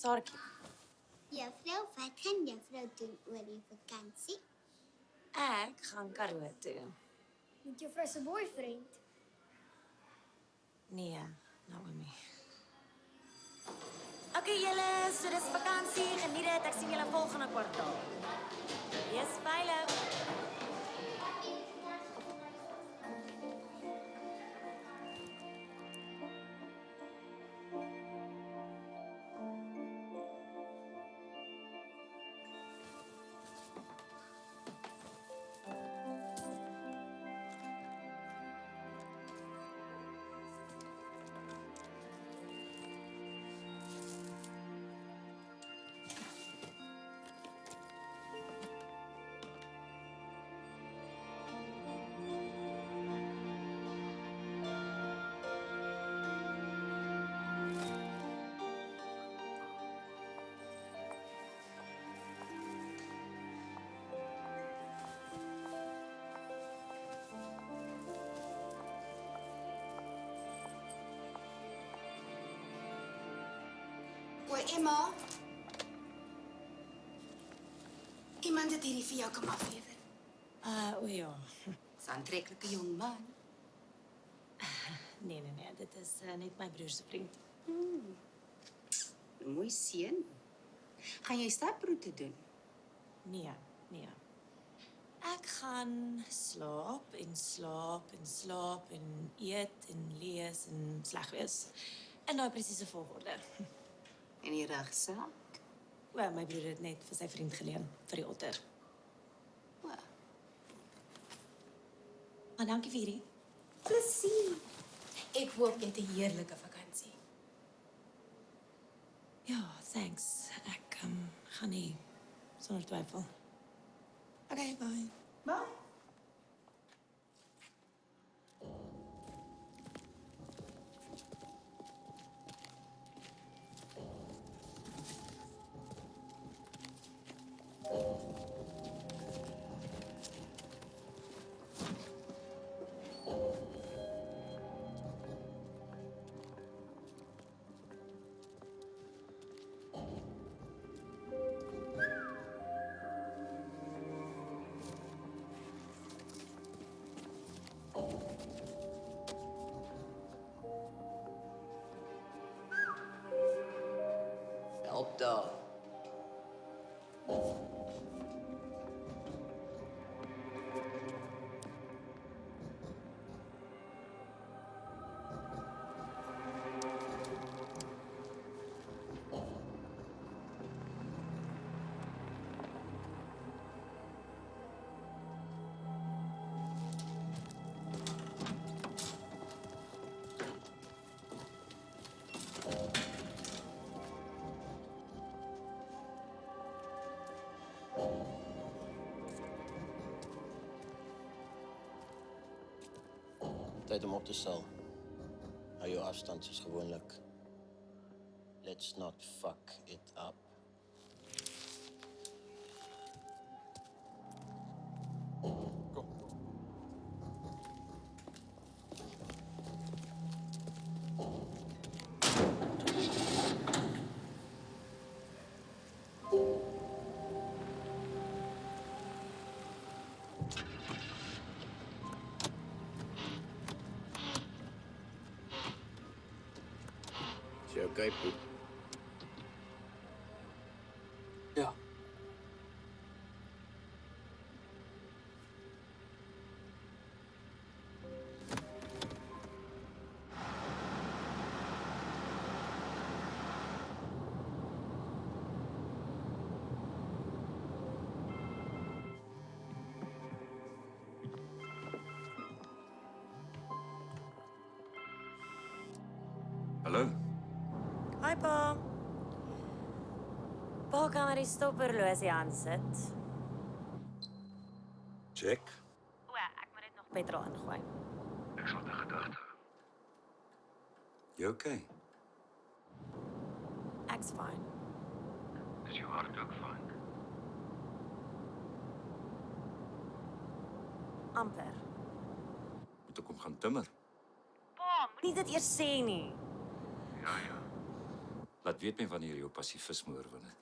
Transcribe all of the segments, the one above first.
Saartjie. Juffrou, wat gaan juffrou doen oor die vakansie? Ek gaan Karoo toe. Met juffrou se boyfriend? Nee, Naomi. Okay, julle, so dis vakansie. Geniet dit. Ek sien julle volgende kwartaal. Wees veilig. Hoi Emma. Iemand het hierdie vir jou kom aflewer. O ja. Dis 'n aantreklike jong man. Nee, dit is net my broer se vriend. 'n Mooi seun. Gaan jy staproete doen? Nee. Ek gaan slaap en eet en lees en sleg wees. In daai presiese volgorde. En die regsaak? Wel, my broer het net vir sy vriend geleen vir die otter. O, Maar dankie vir hierdie. plesier. Ek hoop jy het 'n heerlike vakansie. Ja, thanks. Ek gaan nie sonder twyfel. Okay, bye. Bye. Help daar. Tyd om op te stel. Hou jou afstand soos gewoonlik. Let's not fuck it up. Kom. Is jy okay, Poep? Ja. Hallo. Hi pa. Pa kan maar die stopperlosie aan sit. Check. O, ek moet dit nog petrol ingooi. Ek sal te gedagte hou. Jy okay? Ek's fine. Is jou hart ook fyn? Amper. Moet ek hom gaan timmer? Pa, moenie dit eers sê nie. Ja. Laat weet my wanneer jy jou pacifisme oorwin het.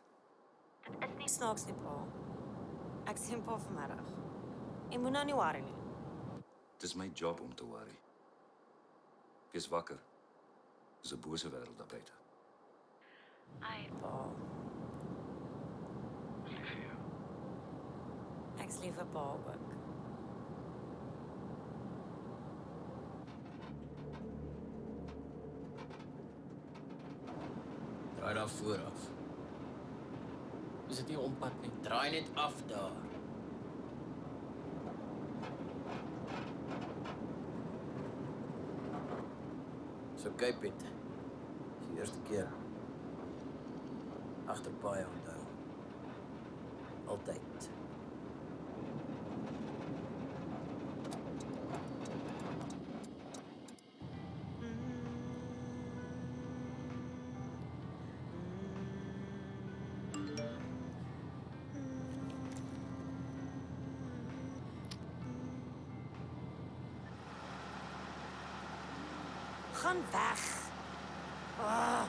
Is nie snaaks nie, pa. Ek sien pa vanmiddag. Jy moet nou nie worry nie. Dis my job om te worry. Wees wakker. Dis 'n bose wêreld daar buite. Ai, pa. Ek's lief vir pa ook. Draai daar vooraf. Is dit nie ompad nie? Draai net af daar. So kyk Piet. Dis die eerste keer. Agter paai onthou. Altyd. Gaan weg. Ah.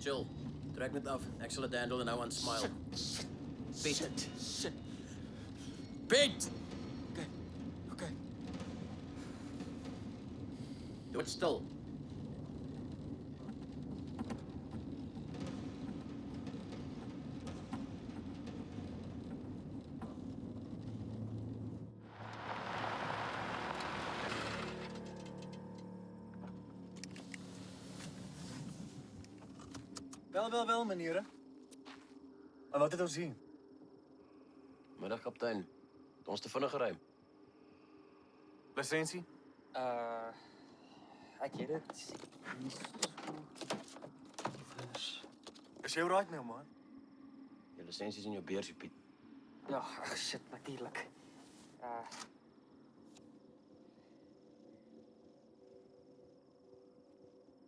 Chill. Trek net af. Ek sal dit handle en nou aan smile. Piet. Shit. Piet! Okay. Dood stil. Wel, meneere. En wat het ons hier? Middag kaptein. Het ons te vinnig gery. Lisensie? Ek het dit. Is jy alright nou, man? Jou lisensie is in jou beursie, Piet. Ja, shit, natuurlik.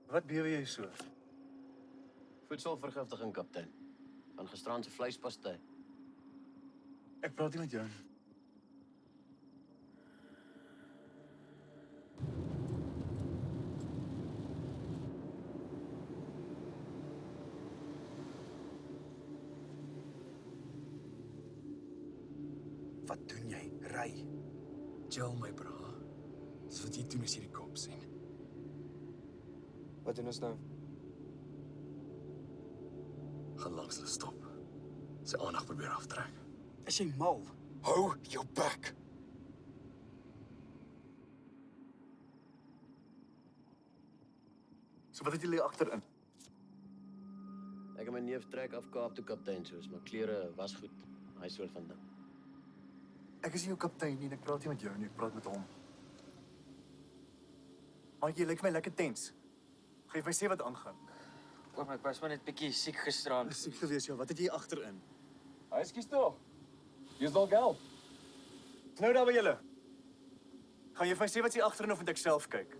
Wat bewe jy so? Voedselvergiftiging, kaptein. Van gisterand se vleispastei. Ek praat nie met jou nie. Wat doen jy? Ry. Chill, my bra. Dis wat jy doen as jy die kop sien. Wat doen ons nou? Gaan langs hulle stop. Sy aandag probeer aftrek. Is jy mal? Hou jou bek. So wat het julle agterin? Ek en my neef trek af Kaap toe, kaptein, soos my klere was goed. Hy soort van ding. Ek is nie jou kaptein nie en ek praat nie met jou nie, ek praat met hom. Maar jy lyk vir my lekker tens. Geef my sê wat aangaan. Kom, ek was maar net bietjie siek gisteraan. Is siek gewees, ja. Wat het jy agterin? Hy skies tog. Jy's dalk help. Nou daar by julle. Gaan jy vir my sê wat jy agterin of moet ek self kyk?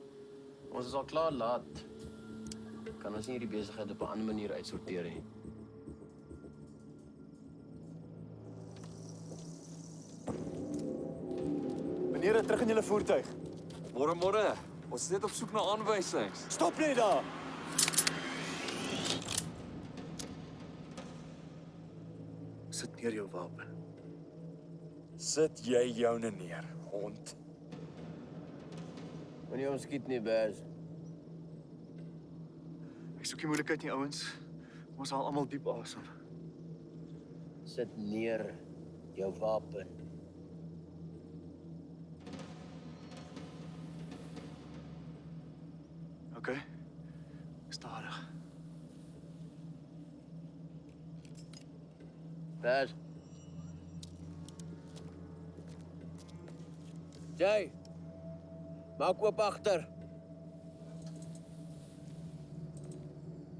Ons is al klaar laat. Kan ons nie hierdie besigheid op 'n ander manier uitsorteer nie? Meneer, terug in julle voertuig. Môre, môre. Ons is net op soek na aanwysings. Stop net daar. Sit neer jou wapen. Sit jy joune neer, hond. Moenie hom skiet nie, Baz. Ek soek nie moeilikheid nie, ouens. Ons haal almal diep asem. Sit neer jou wapen. Okay. Stadig. Baz. Jay. Maak oop agter.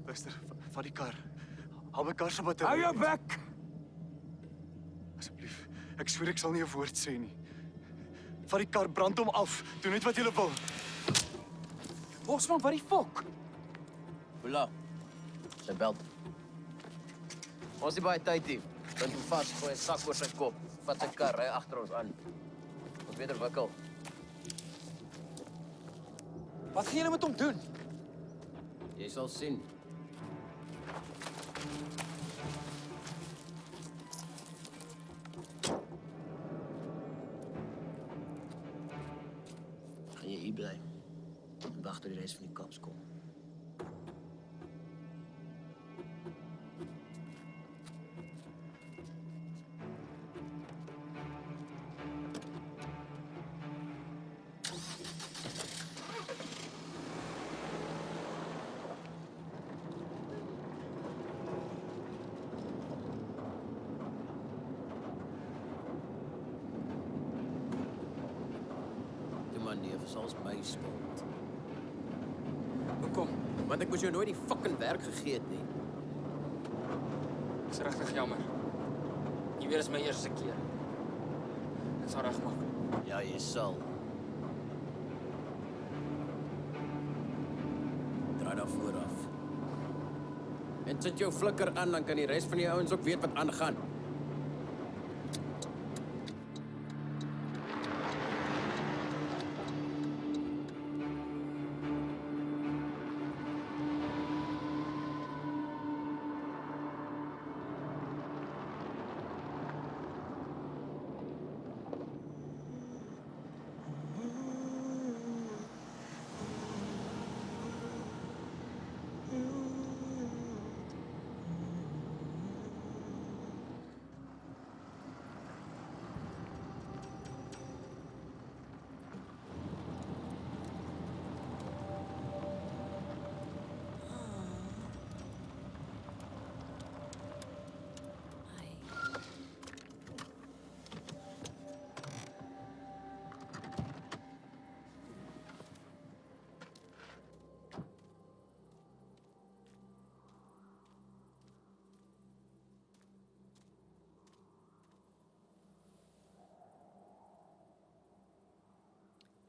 Luister, vat die kar. Haal my kar se battery. Hou jou bek. Asseblief. Ek sweer ek sal nie 'n woord sê nie. Vat die kar, brand hom af. Doen net wat jy wil. Bosman, wat die fok? Bula. Sy belt. Ons het baie tyd hier. Bind hom vas, gooi 'n sak oor sy kop. Vat sy kar, ry agter ons aan. Ons weet wikkel. Wat gaan julle met hom doen? Jy sal sien. Gaan jy hier bly? En wag tot die res van die cops kom. Nee, vir ons my skuld. Hoekom? Want ek moes jou nooit die fucking werk gegee het nie. Dis regtig jammer. Jy weet, dis my eerste keer. Ek sal regmaak. Ja, jy sal. Draai daar vooraf. En sit jou flikker aan, dan kan die res van die ouens ook weet wat aangaan.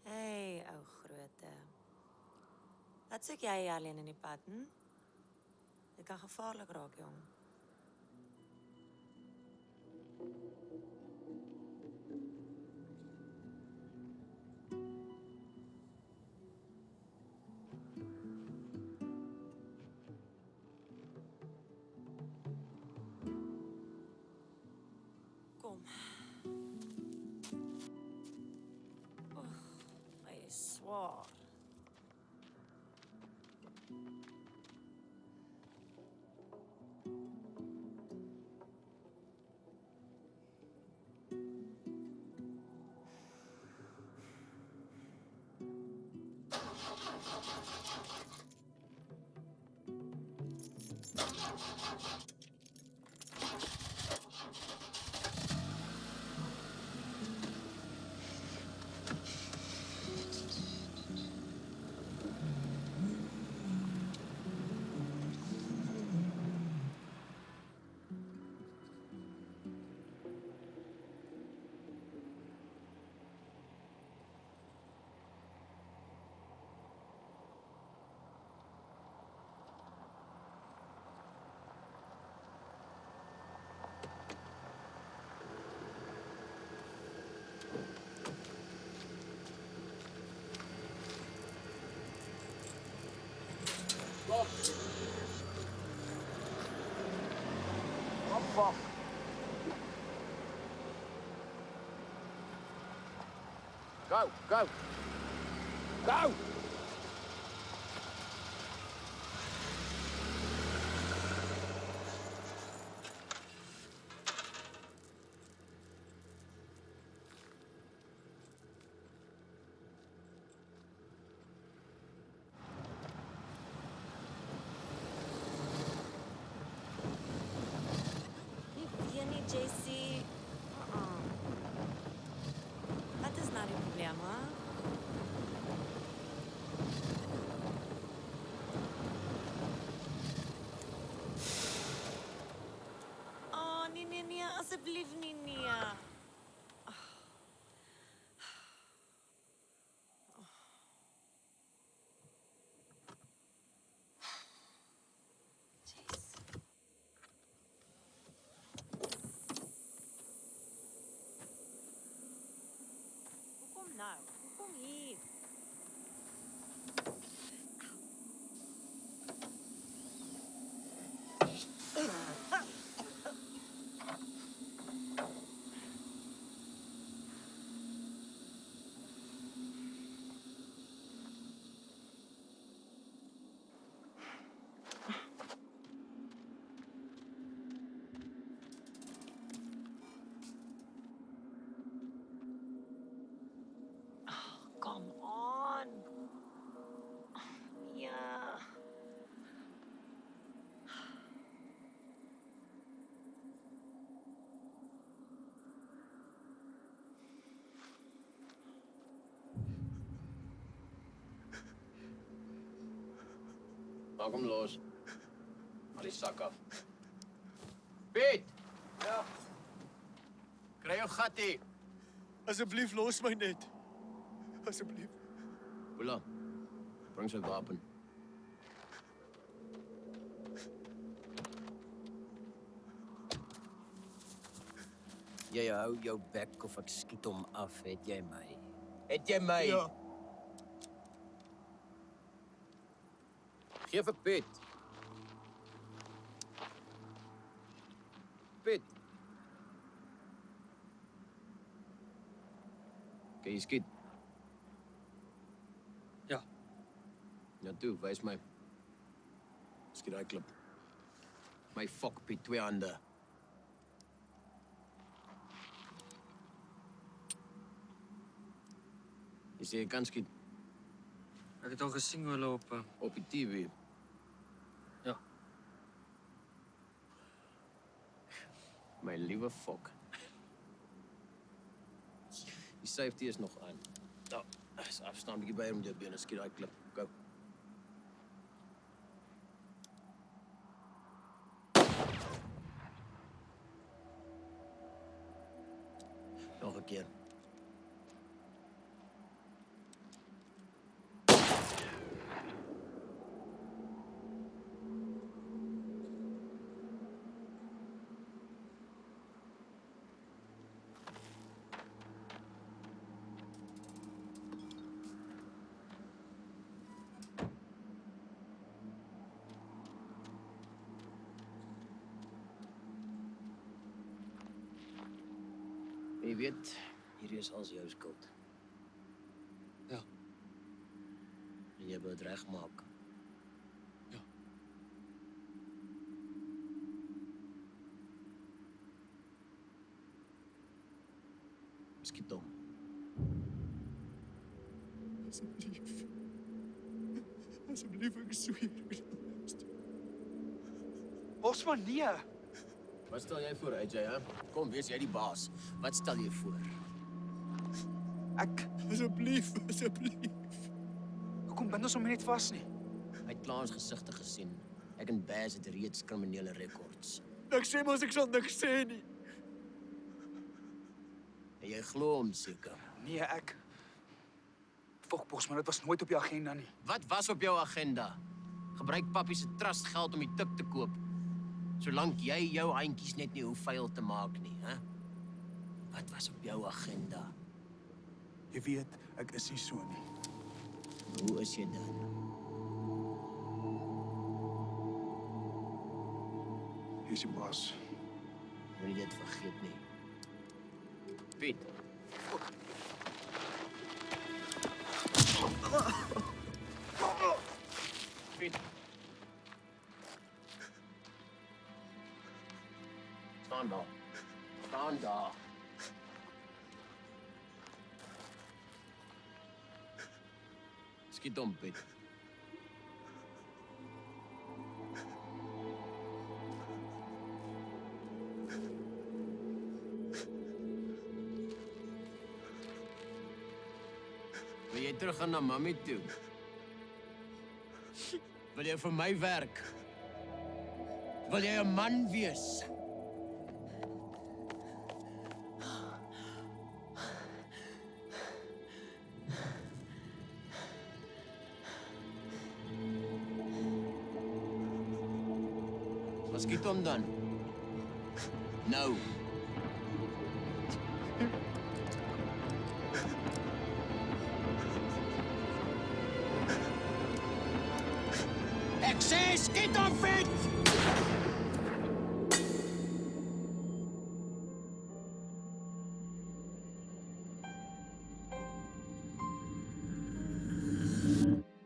Hey, ou groote. Wat soek jy hier alleen in die pad, hm? Dit kan gevaarlijk raak, jong. Kom. Oeg, hy is zwaar. Fuck. Go, go. Go! Nie weer nie, JC. Wat is nou die probleem, hè? Oh, nee, asseblief nee. Jeez. Hoekom nou? Hoekom hier? Come on. Ja. Maak hem los. Haal die zak af. Piet! Ja? Krijg je gat hier. Asseblief los my net. Asseblief. Bula, breng zijn wapen. Jy hou jou bek of ek skiet hom af, het jy my? Het jy my? Ja. Geef vir Piet. Piet. Kan jy skiet? Ja. Ja, toe, wys my. Skiet daai klip. My fok, Piet, 2 hande. Jy sê jy kan skiet Ek het al gesien hoe hulle op die TV. Ja. My liewe fok. Die safety is nog aan. Nou, is afstaan 'n bietjie by hom met jou bene, skiet daai klip. Go. Nog 'n keer. Jy weet, hierdie is als jou skuld. Ja. En jy wil dit regmaak. Ja. Skiet hom. Asseblief. Asseblief, ek sweer. Bosman, nee. Wat stel jy voor, AJ, hè? Kom, wees jy die baas. Wat stel jy voor? Asseblief. Hoekom bind ons hom net vas nie? Hy het klaar ons gesigte gesien. Ek en Baz het reeds kriminele rekords. Ek sê mos ek sal niks sê nie. En jy glo hom seker. Nee, ek... Fok, Bosman, dit was nooit op die agenda nie. Wat was op jou agenda? Gebruik pappie se trustgeld om die tik te koop. Solank jy jou handjies net nie hoef vuil te maak nie, hè? Wat was op jou agenda? Jy weet, ek is nie so nie. Hoe is jy dan? Hier is die baas. Moenie dit vergeet nie. Piet. Piet. Staan daar. Staan daar. Skiet hom, Piet. Wil jy teruggaan na mami toe? Wil jy vir my werk? Wil jy 'n man wees? Wat skiet hom dan? Nou. Ek sê skiet hom, Piet!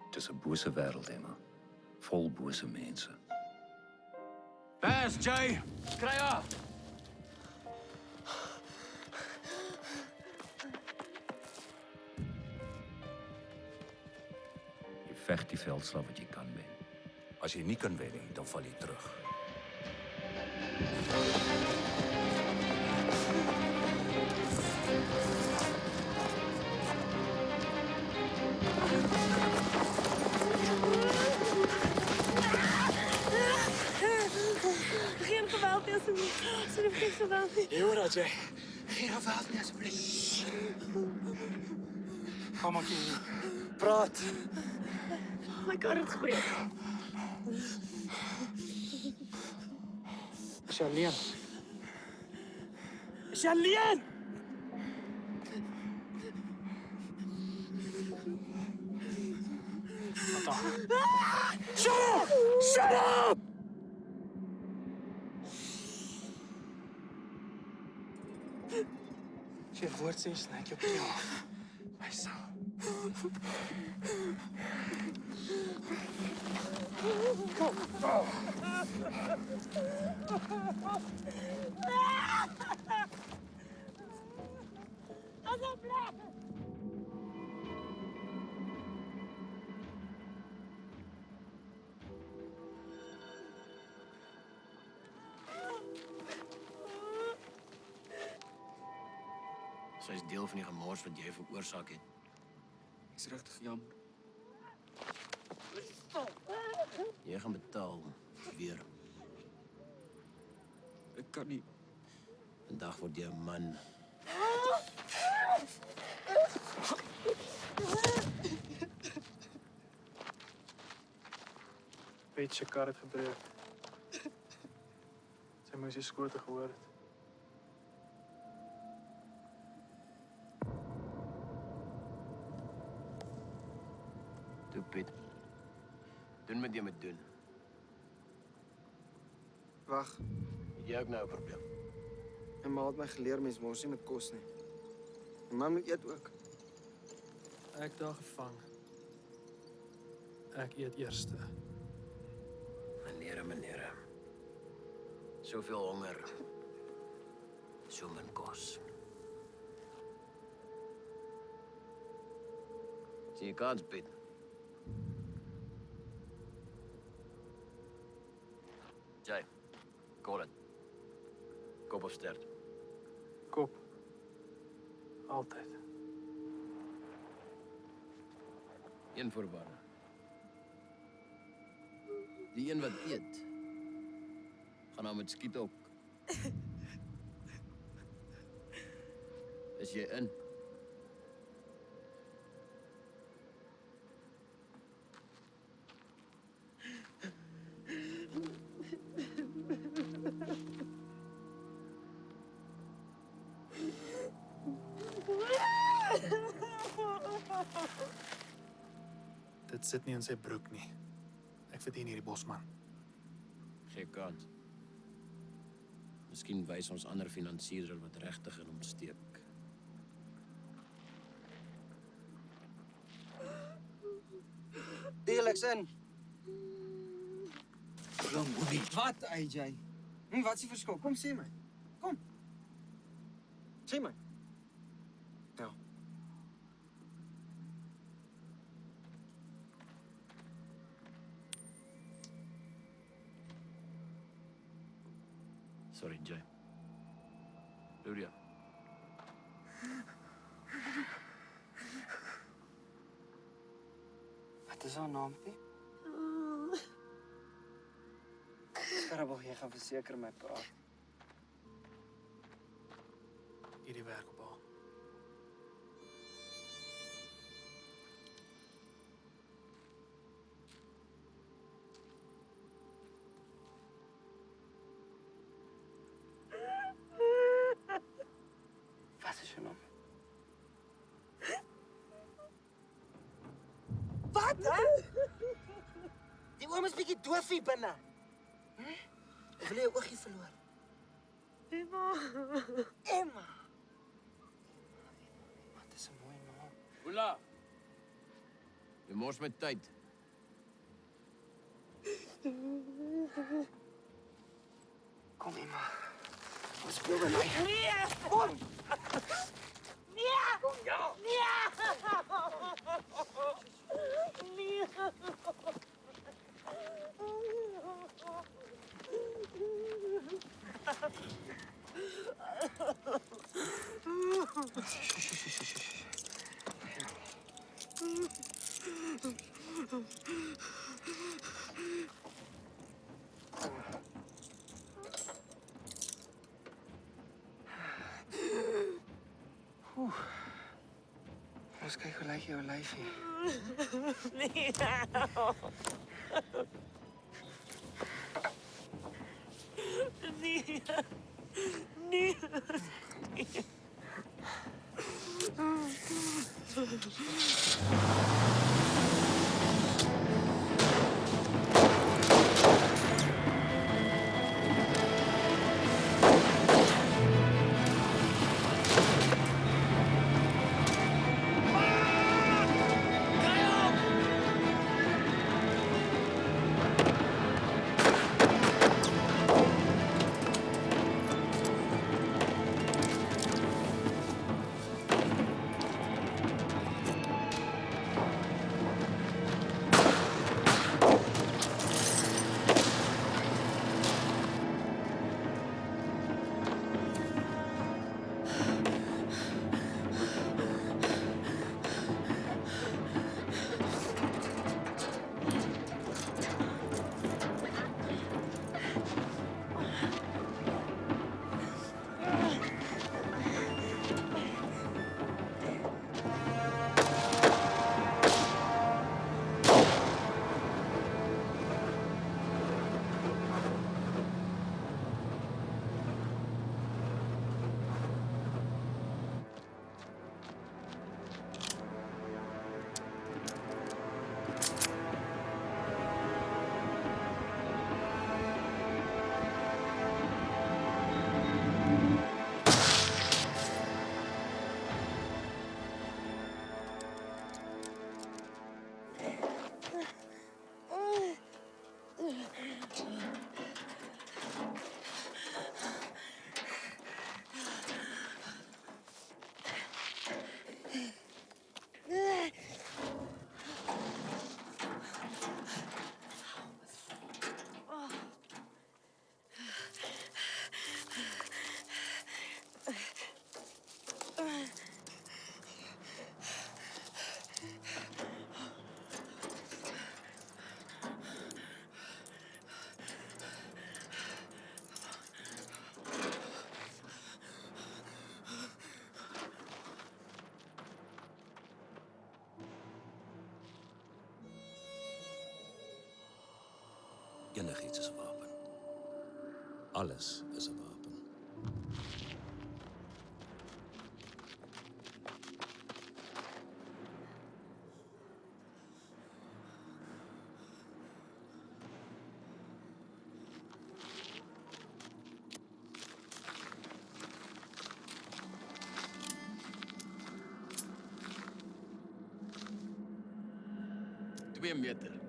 Het is 'n bose wêreld, Emma. Vol bose mense. Baz, Jay! Kry af! Jy veg die veldslag wat jy kan wen. As jy nie kan wen nie, dan val jy terug. Geen geweld nie, asseblief. Asseblief, geen geweld nie. Jy hoor dat jy... Geen geweld nie, asseblief. Kom maar hier. Praat. My kar het gebreek. Is jy alleen? Is jy alleen? Shut up! Shut up! As jy 'n woord sê, sny ek jou keel af. My son. Sy is deel van die gemors wat jy veroorsaak het. Ek's regtig jammer. Jy gaan betaal weer. Ek kan nie. Vandag word jy 'n man. Weet sy kar het gebreek. Sy moes die skote gehoor het. Toe, Piet. Doen wat jy moet doen. Wag. Het jy ook nou 'n probleem? My ma het my geleer mens mors nie met kos nie. En ma moet eet ook. Ek daar gevang. Ek eet eerste. Meneer. Zoveel honger. Zo min kos. Zie je kans, Piet? Jay, call it. Kop of stert? Kop. Altyd. Een voorwaarde. Die een wat eet, gaan nou met skiet ook. Is jy in? Dit sit nie in sy broek nie. Ek verdien hierdie bosman. Geen kans. Miskien wys ons ander finansiëerders wat regtig in hom steek. Deeleks in. Wat, AJ? Wat is die verskil? Kom sê my. Kom. Sê my. Ja. Sorry, Jay. Luria. Wat is haar naam, Pie? Skarabel, jy gaan verseker my praat. Hierdie werk op haar. Wat is jou naam? Wat? Die oom is bietjie doof hier binne. Of wil jy jou oogie verloor? Emma! Wat is 'n mooi naam. Oela! Je mors met tijd. Kom, Emma. Ons speel by my. Nee! Kom! Nee! Kom, ja! Ons kyk hoe lyk jou lyfie. Enigiets is 'n wapen. Alles is 'n wapen. $2 meter.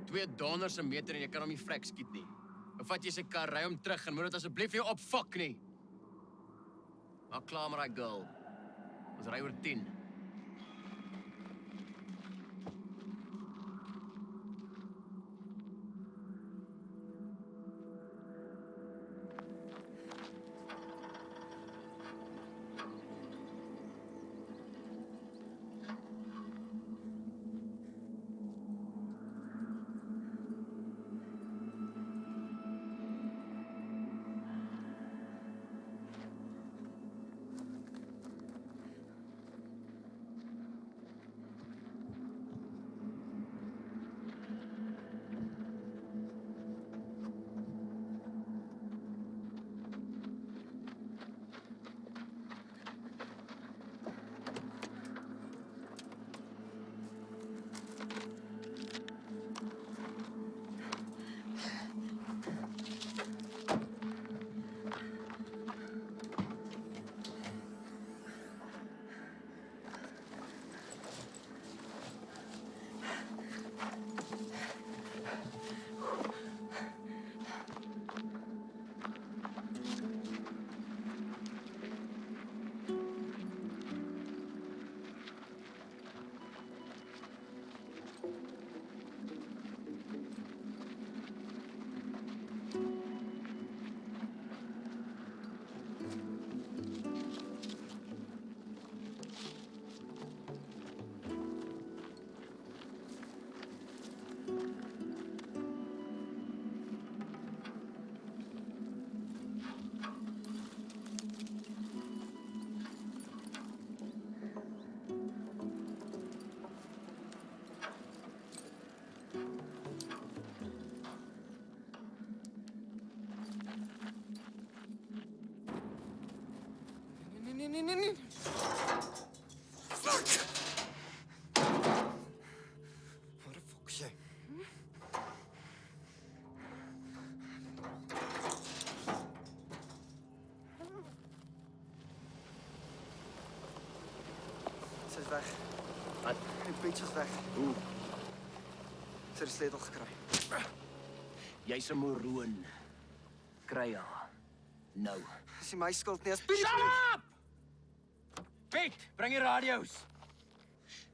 2 donders 'n meter en jy kan hom nie vrek skiet nie. Of vat jy sy kar, ry hom terug en moet dit asseblief nie opfok nie. Maak klaar met daai girl. Ons ry oor 10. Nee. Fuck! Waar de fuck is jy? Sy is weg. Wat? Die bitch is weg. Hoe? Sy het die sleutel gekry. Jy's 'n moroon. Kry haar. Nou. Dis nie my skuld nie. Shut up! Piet, bring die radio's.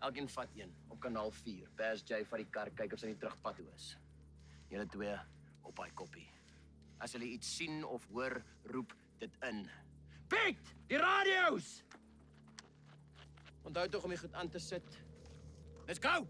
Elkeen vat een op kanaal 4. Bas J vat die kar, kyk of sy nie terugpad toe is. Julle twee op hy koppie. As hulle iets sien of hoor, roep dit in. Piet, die radio's! Onthou tog om die goed aan te sit. Let's go!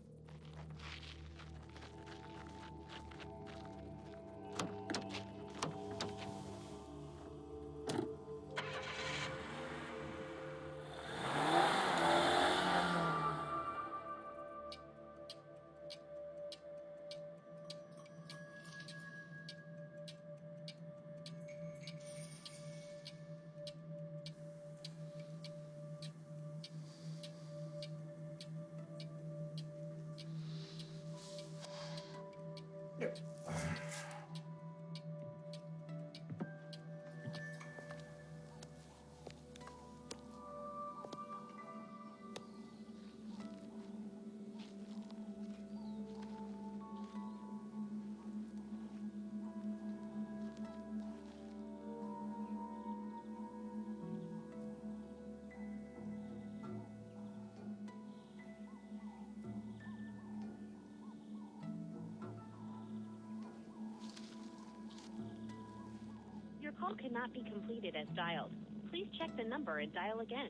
Your call cannot be completed as dialed. Please check the number and dial again.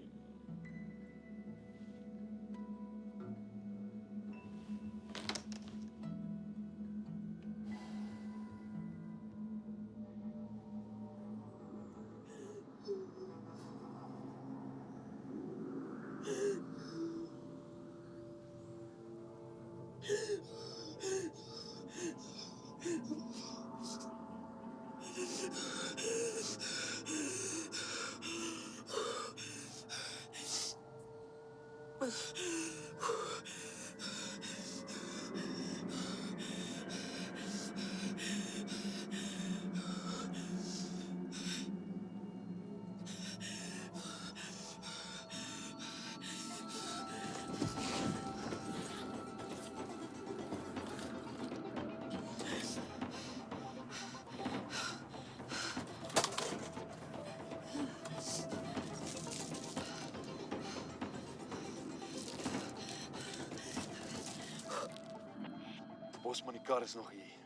Bosman, die kar is nog hier.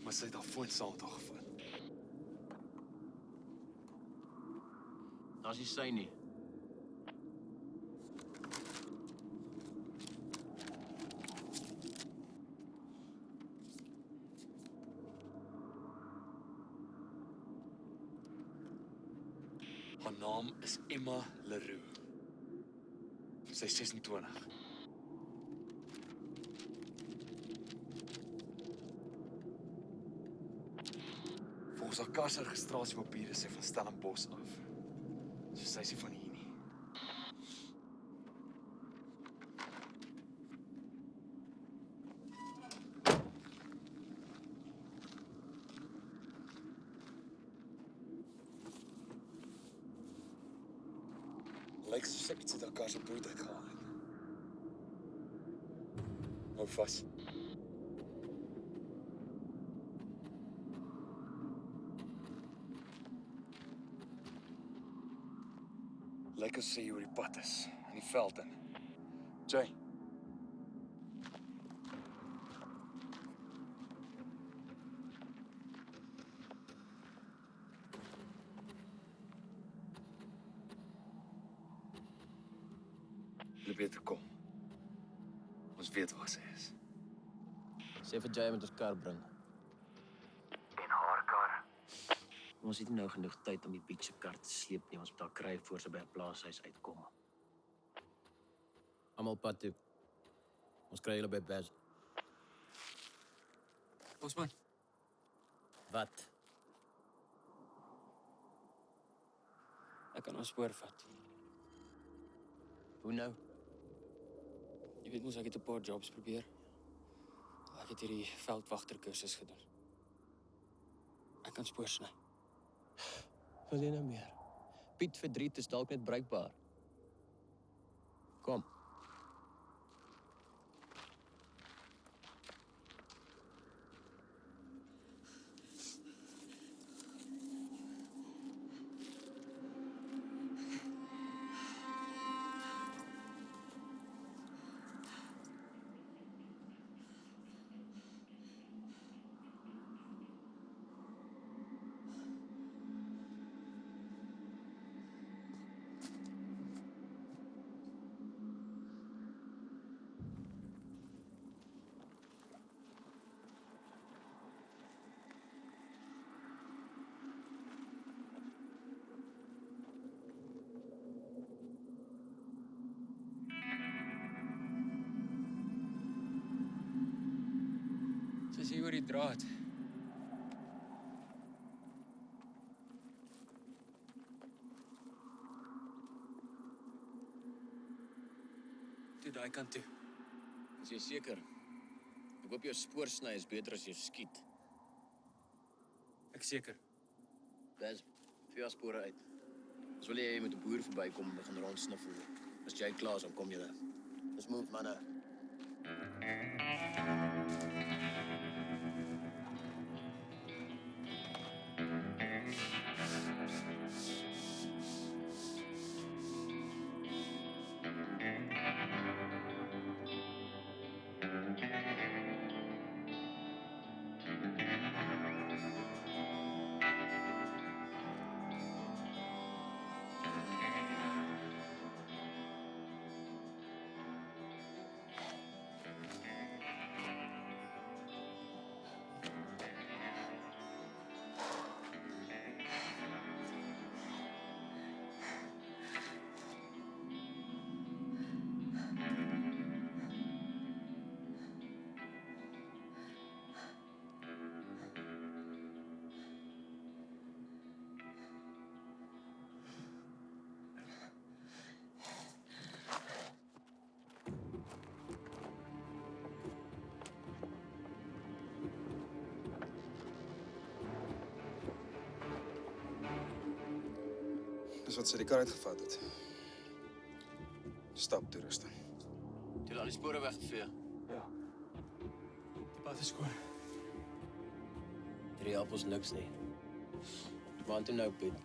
Maar sy het haar foon saam met haar gevat. Daar's nie sy nie. Haar naam is Emma Leroux. Sy is 26. Volgens haar kar se registrasiepapiere is sy van Stellenbosch af. So sy is nie van hier nie. Lyk asof sy iets uit haar kar se boot uitgehaal het. Hou vas. Lyk asof sy hier oor die pad is, in die veld in. Jay. Jy beter kom. Ons weet waar sy is. Sê vir Jay met ons kar bring. En haar kar. Ons het nie nou genoeg tyd om die beach se kar te sleep nie. Ons moet haar kry voor sy by 'n plaashuis uitkom. Almal pad toe. Ons kry julle by Bas. Bosman, Wat? ek kan ons spoor vat. Hoe nou? Jy weet mos ek het 'n paar jobs probeer. Ek het hierdie veldwagterkursus gedoen. Ek kan spoor sny. Wil jy nou meer? Piet verdriet is dalk net bruikbaar. Kom. Sy is hier oor die draad. Toe daai kant toe. Is jy seker? Ek hoop jou spoorsny is beter as jou skiet. Ek seker. Bas, vir jou spore uit. As wil jy met 'n boer verbykom en begin rondsniffel. As jy klaar is, dan kom julle. Let's move, manne. wat sy die kar uitgevat het. Stap toerusting. Jy het al die spore weggevee. Ja. Die pad is skoon. Hierdie help ons niks nie. Waar toe nou, Piet?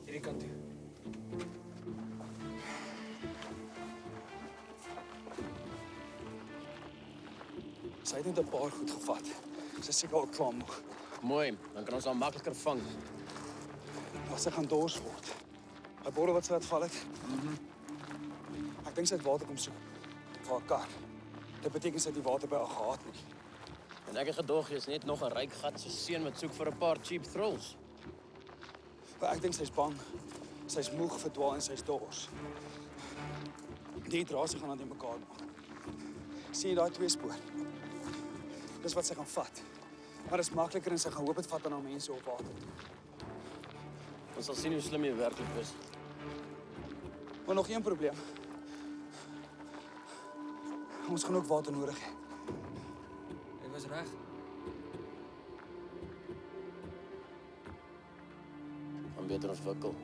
Hierdie kant toe. Sy het net 'n paar goed gevat. Sy is seker al klaar moeg. Mooi, dan kan ons haar makliker vang. Maar sy gaan dors word. Hy bottel wat sy laat val het. Ek dink sy het water kom soek vir haar kar. Dit beteken sy het die water by haar gehad nie. En ek het gedog jy is net nog 'n ryk gat se seun wat soek vir 'n paar cheap thrills. Maar ek dink sy's bang. Sy's moeg, verdwaal en sy's dors. Die drasie gaan aan die mekaar maak. Sien jy daai twee spoor? Dis wat sy gaan vat. Maar dit is makliker en sy gaan hoop dit vat aan haar mense op water. Ons sal sien hoe slim jy werklik is. Maar nog een probleem. Ons gaan ook water nodig hê. Jy was reg. Dan beter ons wikkel.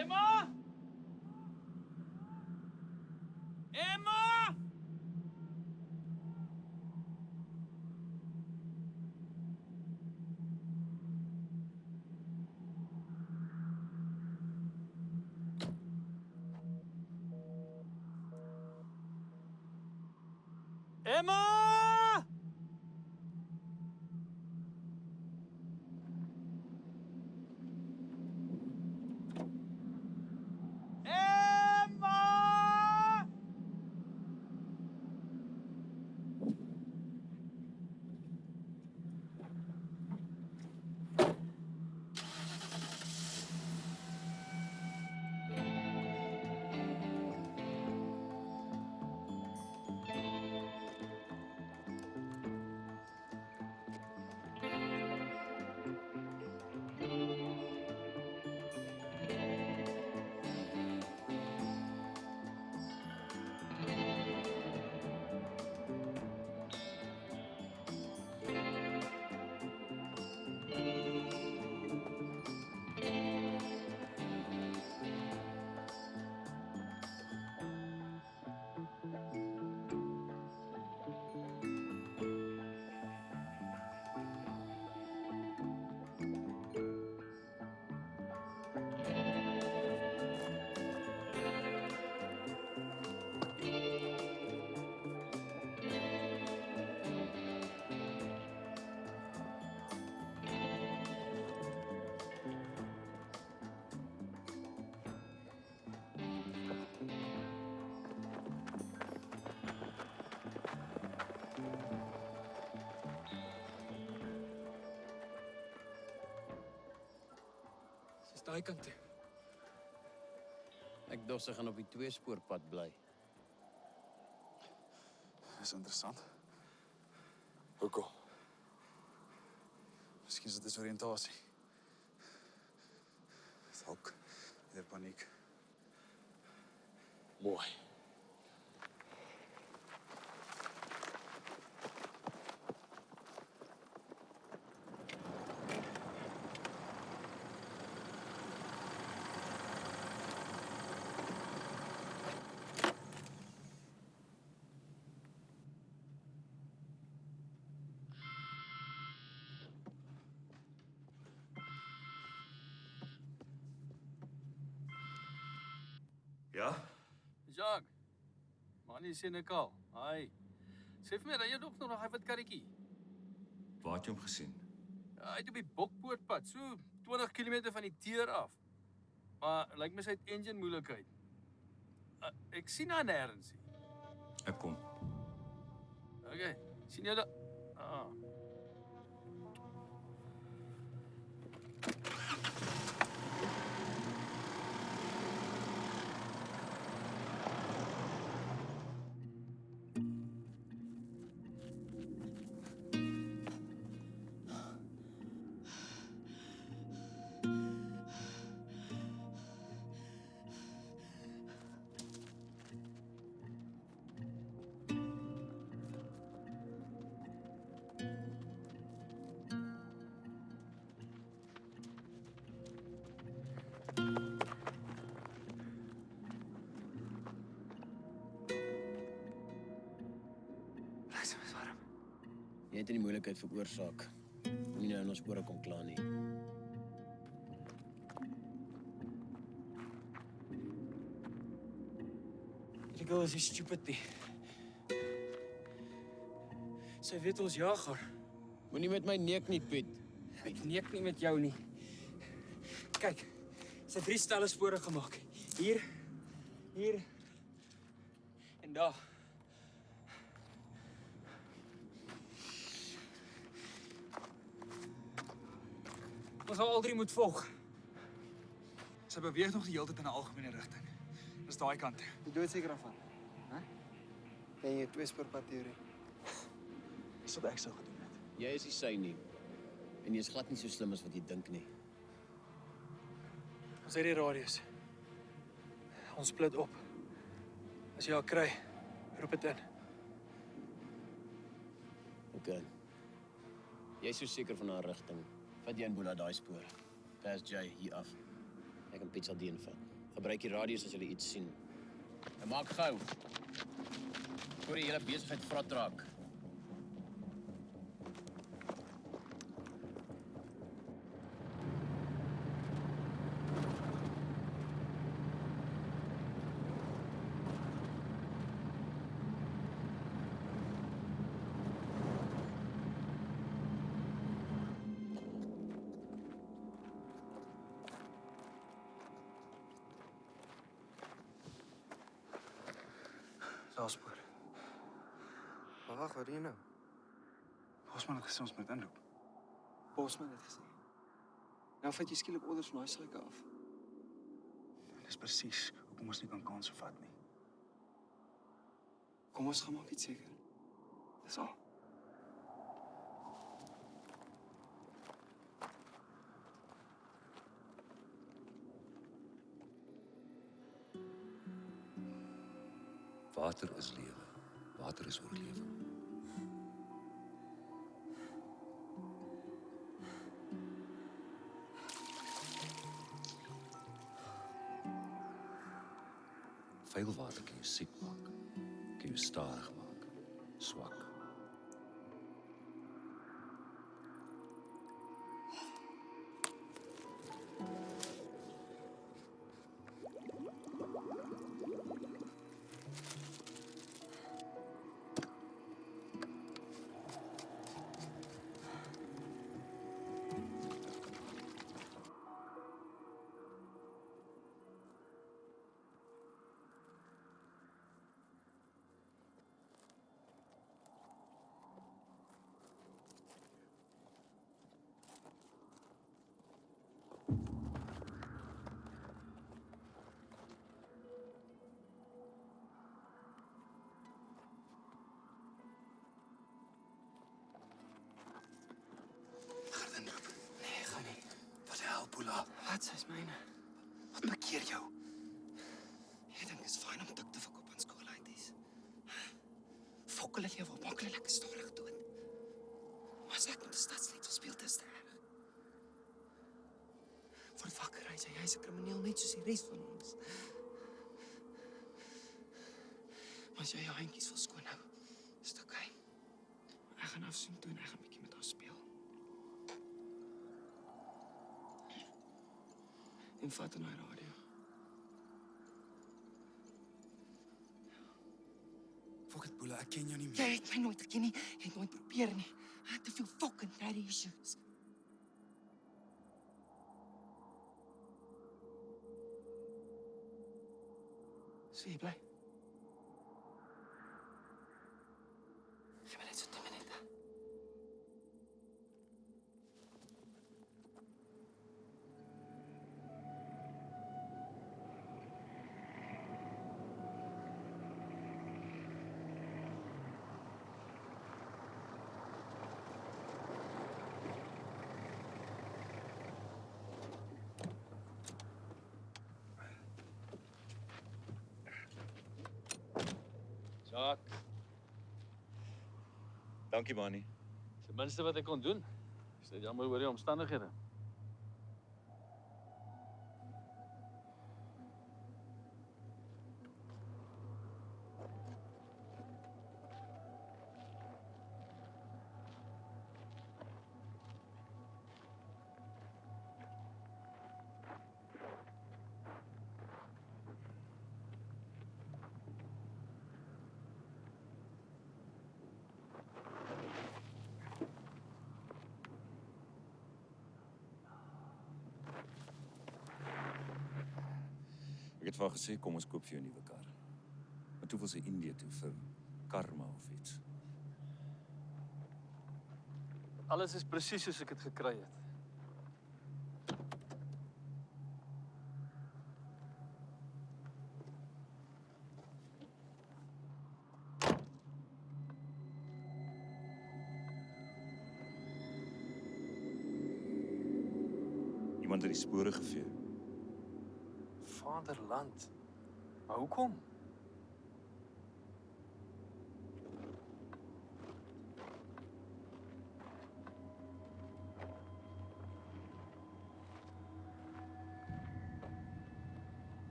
Emma! Emma! Emma! Emma! Dis daai kant toe. Ek dink sy gaan op die tweespoorpad bly. Dis interessant. Hoekom? Miskien is dit desoriëntasie. Dalk weer paniek. Mooi. Ja? Jacques. Manie sien ek al. Hi. Sê vir my, ry jy nog daai wat karretjie? Waar het jy hom gesien? Ja, hy het op die Bokpoortpad, so 20 km van die teer af. Maar lyk my sy het engine moeilikheid. Ek sien haar nêrens nie. Ek kom. Okay, sien jy dat? Jy het die moeilikheid veroorsaak. Moenie nou in ons ore kom kla nie. Die girl is nie stupid nie. Sy weet ons jag haar. Moenie met my neek nie, Piet. Ek neek nie met jou nie. Kyk, sy het 3 stelle spore gemaak. Hier, hier en daar. Ons sal al 3 moet volg. Sy beweeg nog die hele tyd in 'n algemene rigting. Dis daai kant. Jy dood seker daarvan, hè? En jy 2-spoorpad teorie. Dis wat ek sou gedoen het. Jy is nie sy nie. En jy is glad nie so slim as wat jy dink nie. Ons het die radius. Ons split op. As jy haar kry, roep dit in. Okay. Jy is so seker van haar rigting. Vat jy en Boela daai spoor. Pas jy hier af. Ek kan Piet sal die invat. Gebruik die radius as jy iets sien. En maak gou. Voor die hele besigheid vrot raak. Spoor. Maar wag, wat doen jy nou? Bosman het gesê ons moet inloop. Bosman het gesê. Nou vat jy skielik orders van daai sluike af. Dis presies hoekom ons nie kan kanse vat nie. Kom ons gaan maak iets seker. Dis al. Water is lewe. Water is oorlewing. Vuil water kan jou siek maak. Kan jou stadig maak. Swak. Boela. Wat sy's myne? Wat bekeer jou? Jy dink dit is fyn om dik te verkoop aan skoolheities. Fokkel jy wat maak hulle lekker stadig dood. Maar as ek met die stadslied wil speel, dis te erg. Voor vakkerry sê hy's 'n krimineel net soos die res van ons. Maar as jy jou handjies wil skoon hou, is dit oukei. Ek gaan afsien toe en ek gaan 'n bietjie met haar speel. En vat in haar radio. Fok dit, Boela, ek ken jou nie Jy meer. het my nooit geken nie. Jy het nooit probeer nie. Ek het te veel fucking daddy issues. So jy bly. Gee my net so 10 minute. Jacques. Dankie, Manny. Dis die minste wat ek kon doen. Dis net jammer oor die omstandighede. Ek het vir haar gesê kom ons koop vir jou 'n nuwe kar. Maar toe wil sy Indië toe vir karma of iets. Alles is presies soos ek dit gekry het. Iemand het die spore gevee. Vaderland. Maar hoekom?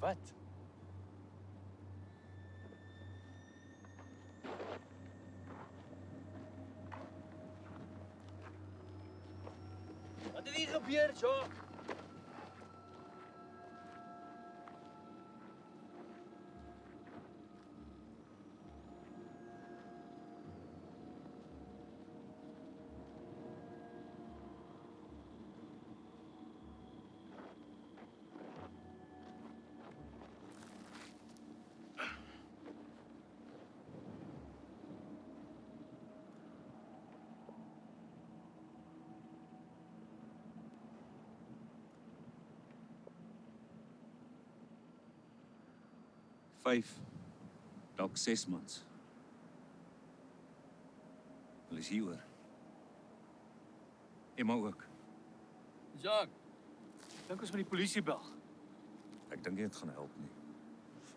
Wat? Wat het hier gebeur, Jacques? Vyf, dalk 6 maande. Hulle is hier hoor. Emma ook. Jacques, dink ons met die polisie bel. Ek dink nie dit gaan help nie.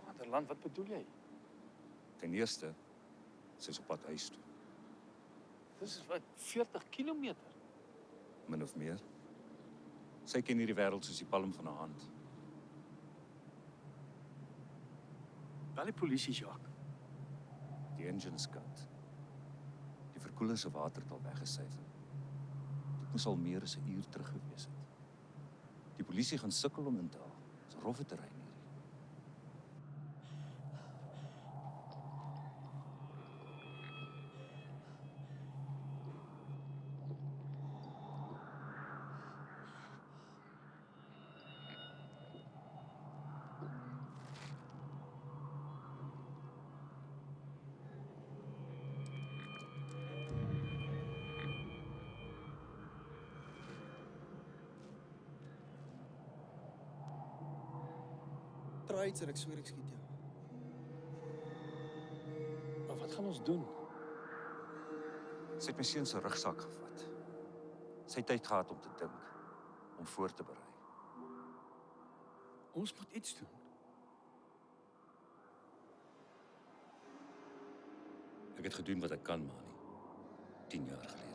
Vaderland, wat bedoel jy? Ten eerste, sy is op pad huis toe. Dis is wat 40 kilometer. Min of meer. Sy ken hierdie wêreld soos die palm van haar hand. Bel die polisie, Jacques. Die engine is koud. Die verkoeler se water het al weggesyfer. Dit moes al meer as 'n uur terug gewees het. Die polisie gaan sukkel om in te haal. Dis 'n rowwe terrein hier. Draai iets en ek sweer ek skiet jou. Maar wat gaan ons doen? Sy het my seun se rugsak gevat. Sy het tyd gehad om te dink, om voor te berei. Ons moet iets doen. Ek het gedoen wat ek kan, Mani. 10 jaar gelede.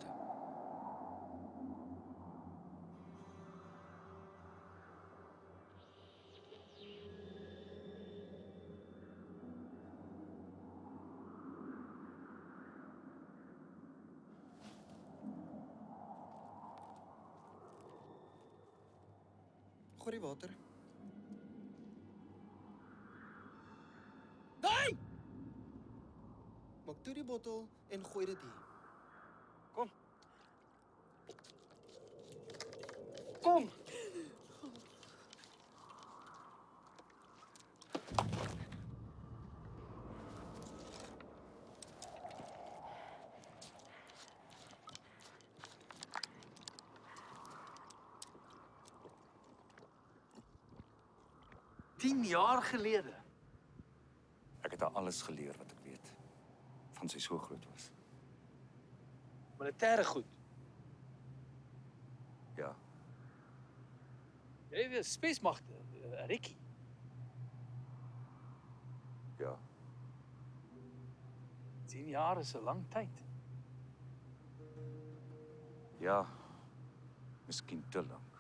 Gooi die water. Maak toe die bottel en gooi dit hier. Kom. Kom! 10 jaar gelede. Ek het haar alles geleer wat ek weet van sy so groot was. Militêre goed. Ja, Jy weet, spesmagte, Rikkie. ja. 10 jaar is 'n lang tyd. Ja, miskien te lank.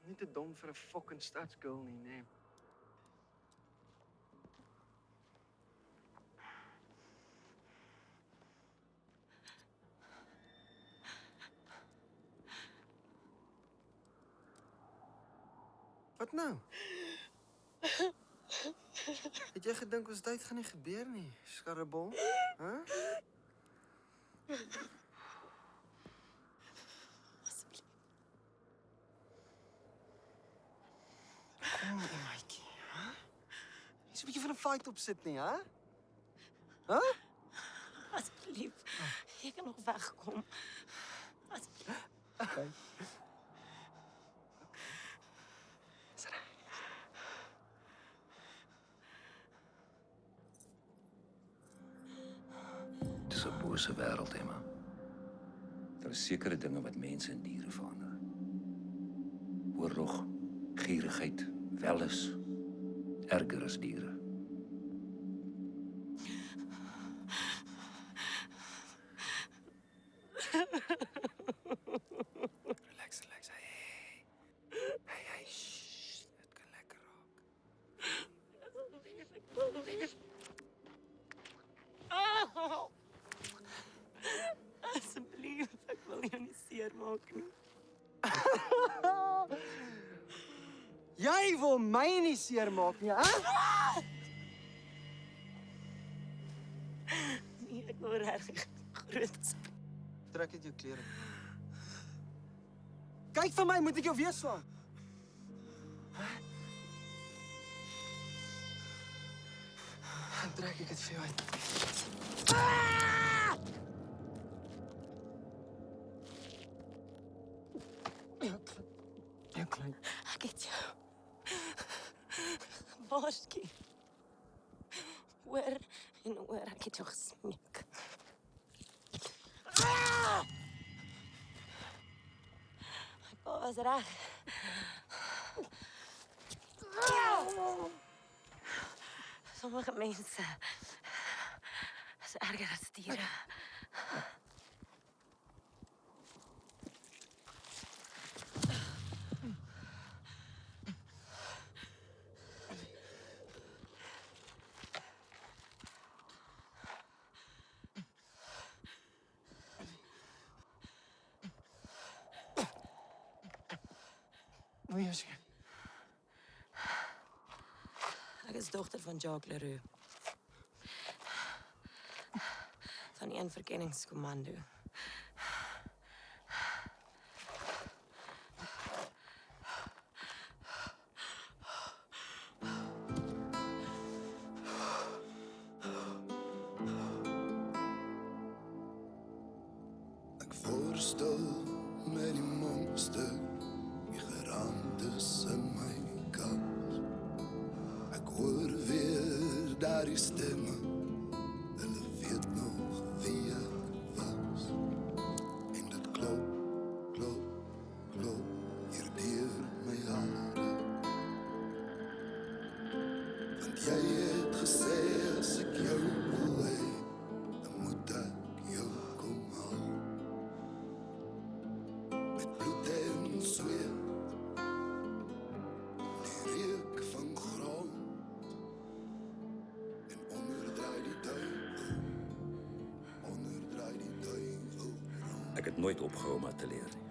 Nie te dom vir 'n fucking stadsgirl nie, nee. Wat nou? Het jy gedink ons tyd gaan nie gebeur nie, skarrebol? Hæ? Kom, maatjie, hè? Jy's 'n bietjie van 'n fight op sit nie, hè? Hæ? Asseblief, jy kan nog wegkom. Asseblief. Okay. Dis 'n bose wêreld, Emma. Daar is sekere dinge wat mense en diere verander. Oorlog, gierigheid, welis, erger as diere. Relax, relax. Hey. Hey, shh. Dit kan lekker raak. Asseblief, ek wil jou nie seermaak nie. Jy wil my nie seermaak nie, hè? Nee, ek wil regtig groot spring. Trek uit jou klere. Kyk vir my, moet ek jou weer slaan? Dan trek ek dit vir jou uit. Jou klein. Ek het jou waarsku. Hoor en hoor, ek het jou gesmeek. My pa was reg. Sommige mense is erger as diere. Wil jy sien? Ek is dogter van Jacques Leroux. Van die verkenningskommando. Ek voorstel met die monster, die geraamtes in my kas. Ek hoor weer daardie stemme, hulle weet nog wie ek was. En dit klop, klop, klop, hier deur my hare. Want jy het gesê as ek jou wil hê, dan moet ek jou kom haal. Met bloed en zweet, die reuk van grond, en onder Ek het nooit opgehou om haar te leer nie.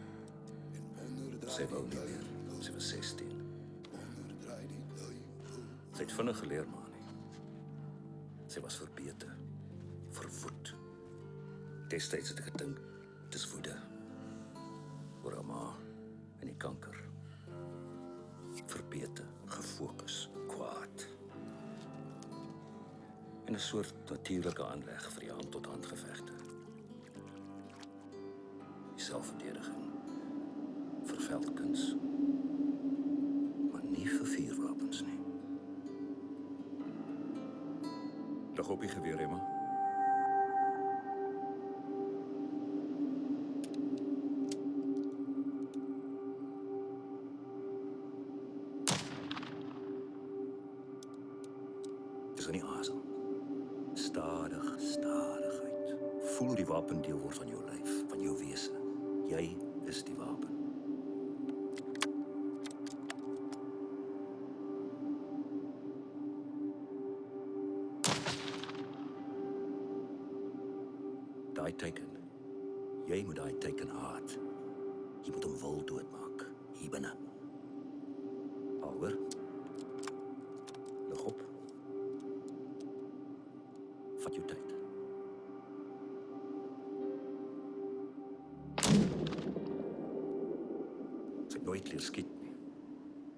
Sy wou nie meer. Sy was 16. Sy het vinnig geleer, Mani. Sy was verbeter, verwoed. Destyds het ek gedink, dis woede. Oor haar ma en die kanker. Verbeter, gefokus, kwaad. En 'n soort natuurlike aanleg vir die hand-tot-hand gevegte. Die selfverdediging, vir veldkuns, maar nie vir vuurwapens nie. Lig op die geweer, Emma. Dis in die asem. Stadig, stadig uit. Voel die wapen deel word van jou lyf, van jou wese. Jy is die wapen. Daai teken. Jy moet daai teken haat. Jy moet hom wil doodmaak, hier binne. Alhoor? Lig op. Vat jou tyd. Sy het nooit leer skiet nie.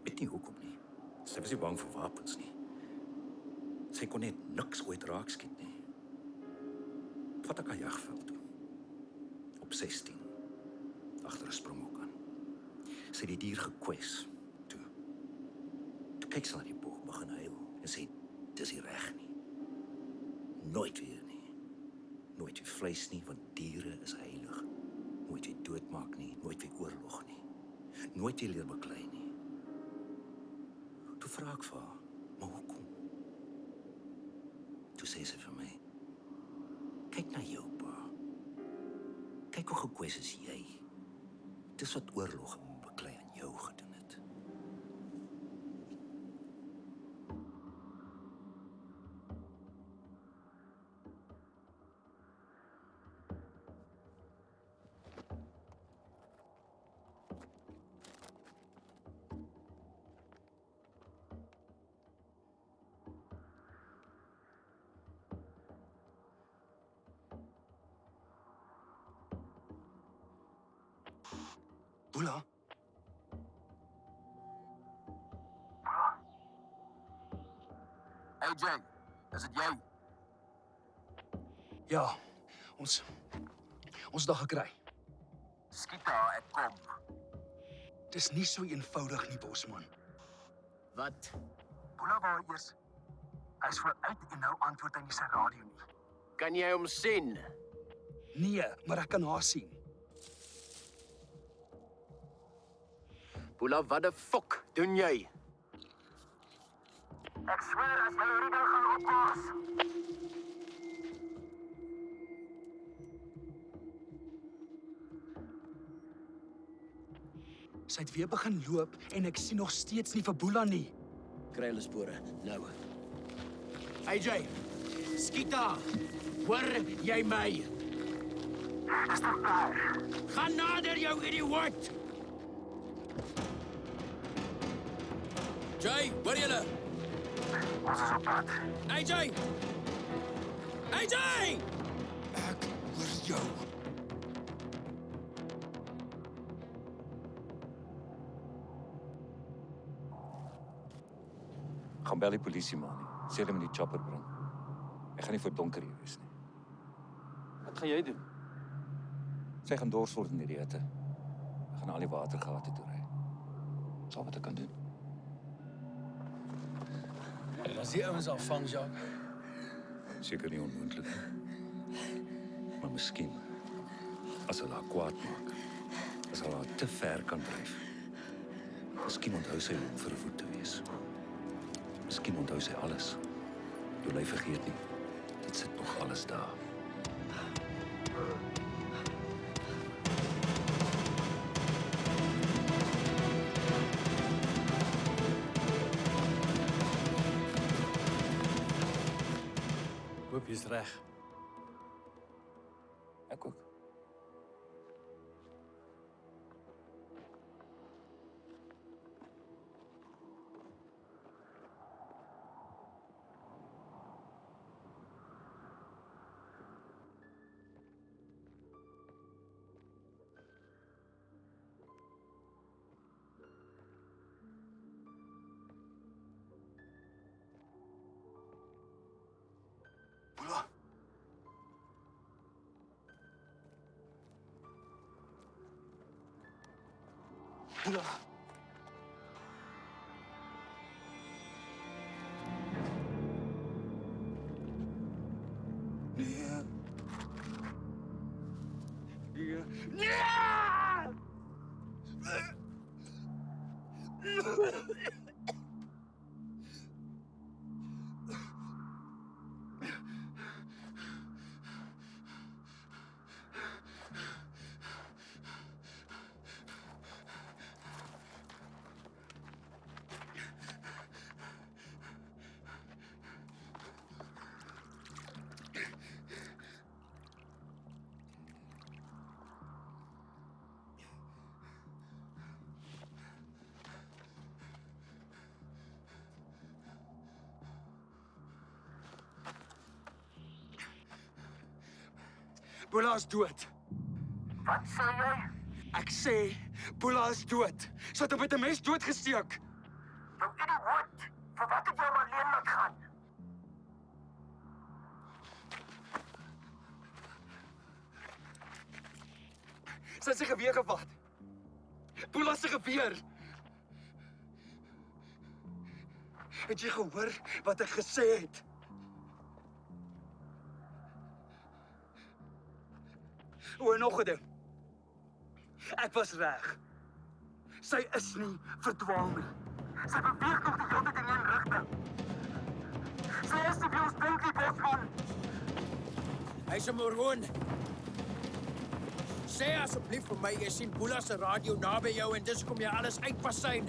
Weet nie hoekom nie. Sy was nie bang vir wapens nie. Sy kon net niks ooit raak skiet nie. Vat ek haar jagveld toe. Op 16. Agter 'n springhok aan. Sy het die dier gekwes. Toe kyk sy na die boog begin huil en sê, dis nie reg nie. Nooit weer nie. Nooit weer vleis nie, want diere is heilig. Nooit weer doodmaak nie, nooit weer oorlog nie. Nooit weer leer beklei nie. Toe vra ek vir haar, maar hoekom? Toe sê sy vir my, kyk na jou, pa. Kyk hoe gekwes is jy. Dis wat oorlog en beklei aan jou gedoen het. Boela? AJ, is dit jy? Ja, ons het haar gekry. Skiet haar, ek kom. Dis nie so eenvoudig nie, Bosman. Wat? Boela wou eers. Hy's vooruit en nou antwoord hy nie sy radio nie. Kan jy hom sien? Nee, maar ek kan haar sien. Boela, wat die fok doen jy? Ek sweer as jy hierdie ding gaan oplos. Sy het weer begin loop en ek sien nog steeds nie vir Boela nie. Kry hulle spore, nou. AJ, skiet haar. Hoor jy my? Dis te ver. Gaan nader, jou idioot! Jay, hoor julle? Ons is op pad. AJ! AJ! Ek hoor jou. Gaan bel die polisie, Mani. Sê hulle moet die chopper bring. Ek gaan nie vir donker hier wees nie. Wat gaan jy doen? Sy gaan dors word in die rete. Ek gaan al die watergate toe ry. Dis al wat ek kan doen. Was die ouens al vang, Jacques? Seker nie onmoontlik nie. Maar miskien, as hulle haar kwaad maak, as hulle haar te ver kan dryf, miskien onthou sy om verwoed te wees. Miskien onthou sy alles. Jou lyf vergeet nie. Dit sit nog alles daar. Hoop jy's reg. Ek ook. Boela. Nee. Nee. Nee! Boela is dood. Wat sê jy? Ek sê Boela is dood. Sy het hom met 'n mes doodgesteek. Jou idioot. Vir wat het jy hom alleen laat gaan? Sy het sy geweer gevat. Boela se geweer. Het jy gehoor wat ek gesê het? O, en nog 'n ding. Ek was reg. Sy is nie verdwaal nie. Sy beweeg nog die hele tyd in een rigting. Sy is nie by ons dink nie, Bosman. Hy's 'n moroon. Sê asseblief vir my, jy sien Boela se radio naby jou en dis kom jy alles uitpasyn.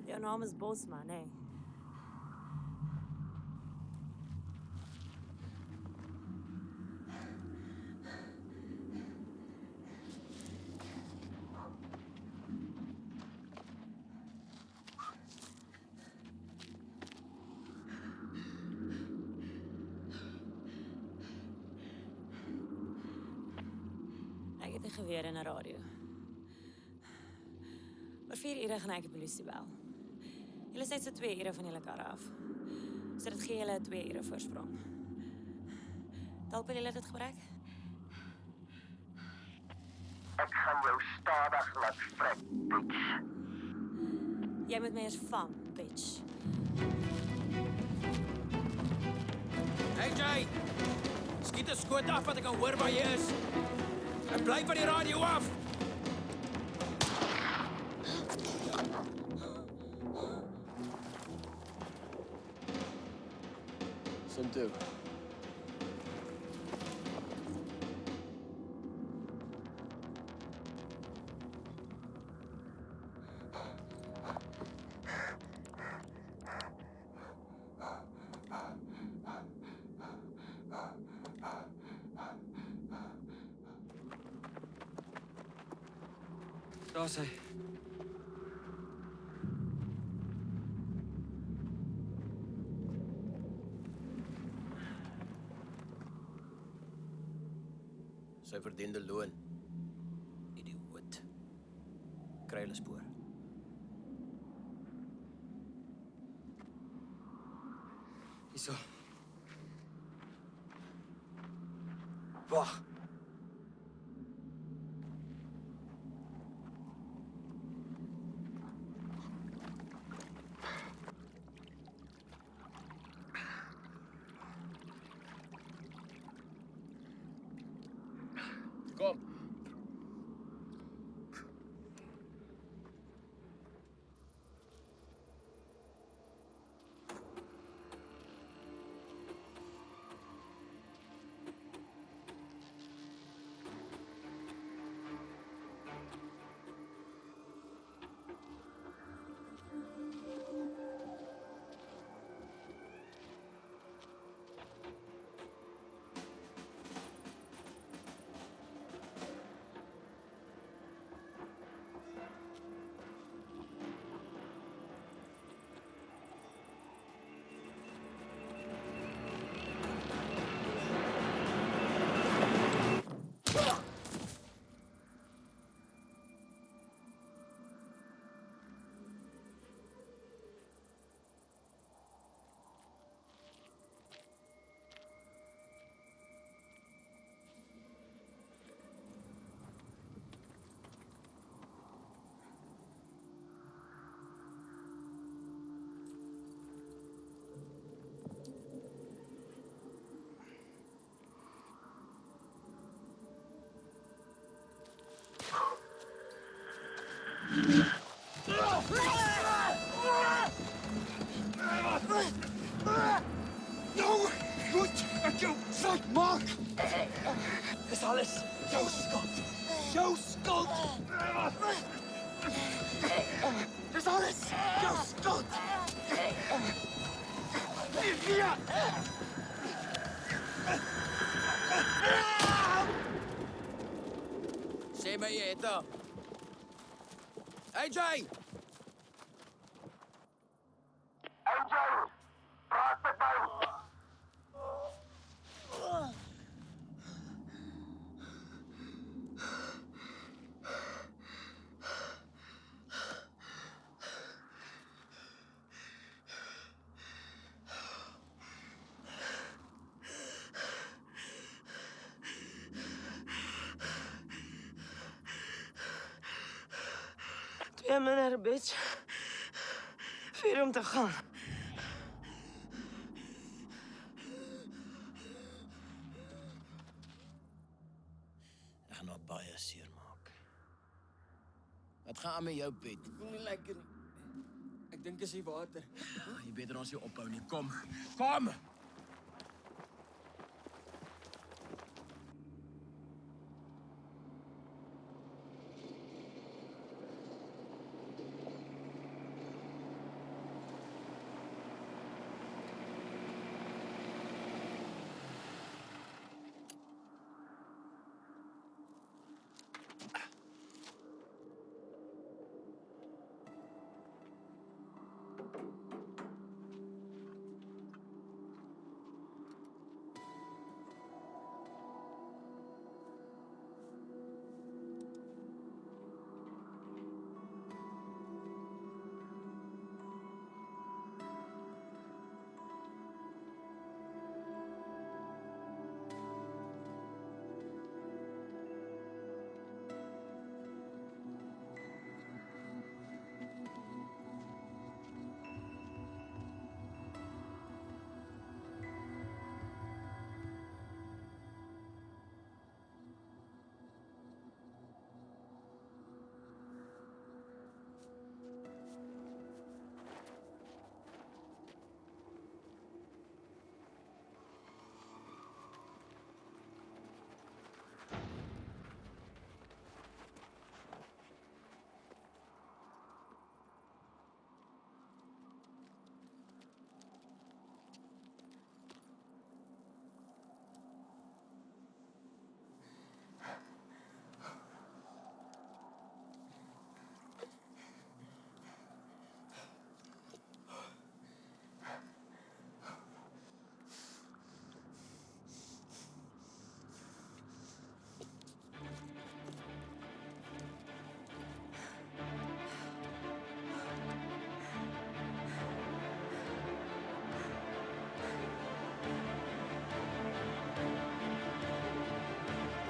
Jou naam is Bosman, hè? Ek het 'n geweer en 'n radio. Oor 4 ure gaan ek die polisie bel. Julle is net so 2 ure van julle kar af. So dit gee julle 2 ure voorsprong. Dalk wil julle dit gebruik? Ek gaan jou stadig laat vrek, bitch. Jy moet my eers vang, bitch. Hey Jay! Skiet 'n skoot af wat ek kan hoor waar jy is. En bly van die radio af. Sin toe. Daar's hy. Sy verdiende loon. Idioot. Kry hulle spoor. Hierso. Wag. Kom. jou maak! Dis alles jou skuld. Jou skuld! Dis alles jou skuld! Vivia! Sê my jy het haar. AJ! Twee minder, bitch. 4 om te gaan. Ek gaan haar baie seermaak. Wat gaan aan met jou, Piet? Ek voel nie lekker nie. Ek dink is die water. Jy beter ons nie ophou nie. Kom. Kom!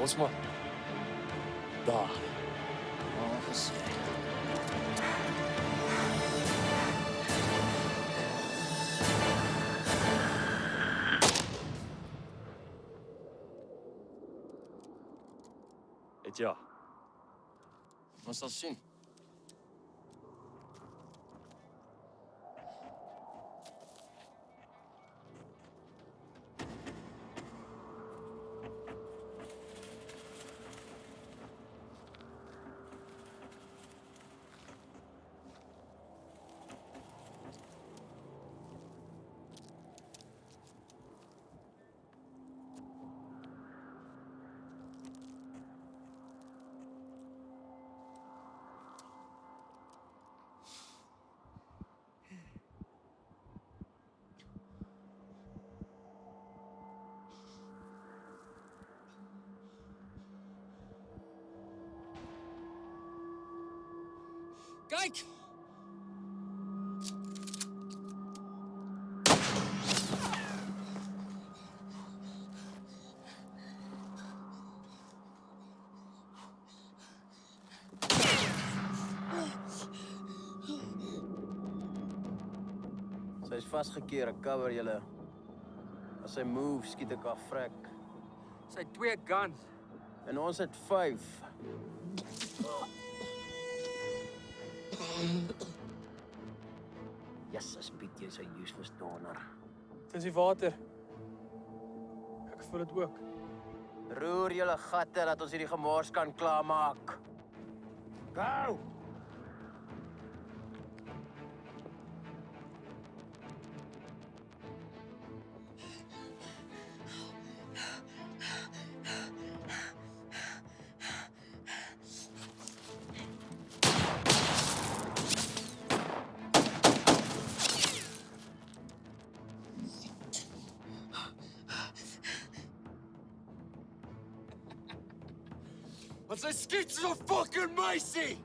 Bosman. Daar. Gesê. Ja. Ons sal sien. Kyk! Sy is vasgekeer, ek cover julle. As sy move, skiet ek haar vrek. Sy het 2 guns. En ons het 5. Jesus, Piet, jy's 'n useless donor. Dis die water. vir dit ook. Roer julle gatte dat ons hierdie gemors kan klaarmaak. Gou! Want sy skiet soos 'n fucking meisie!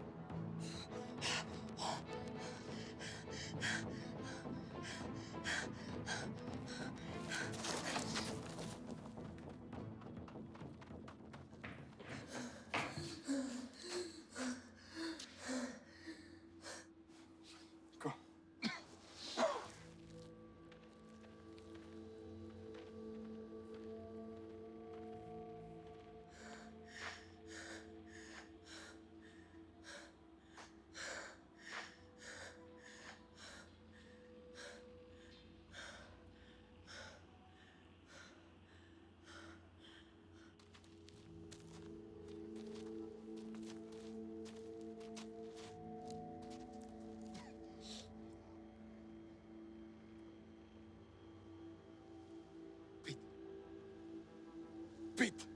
Piet!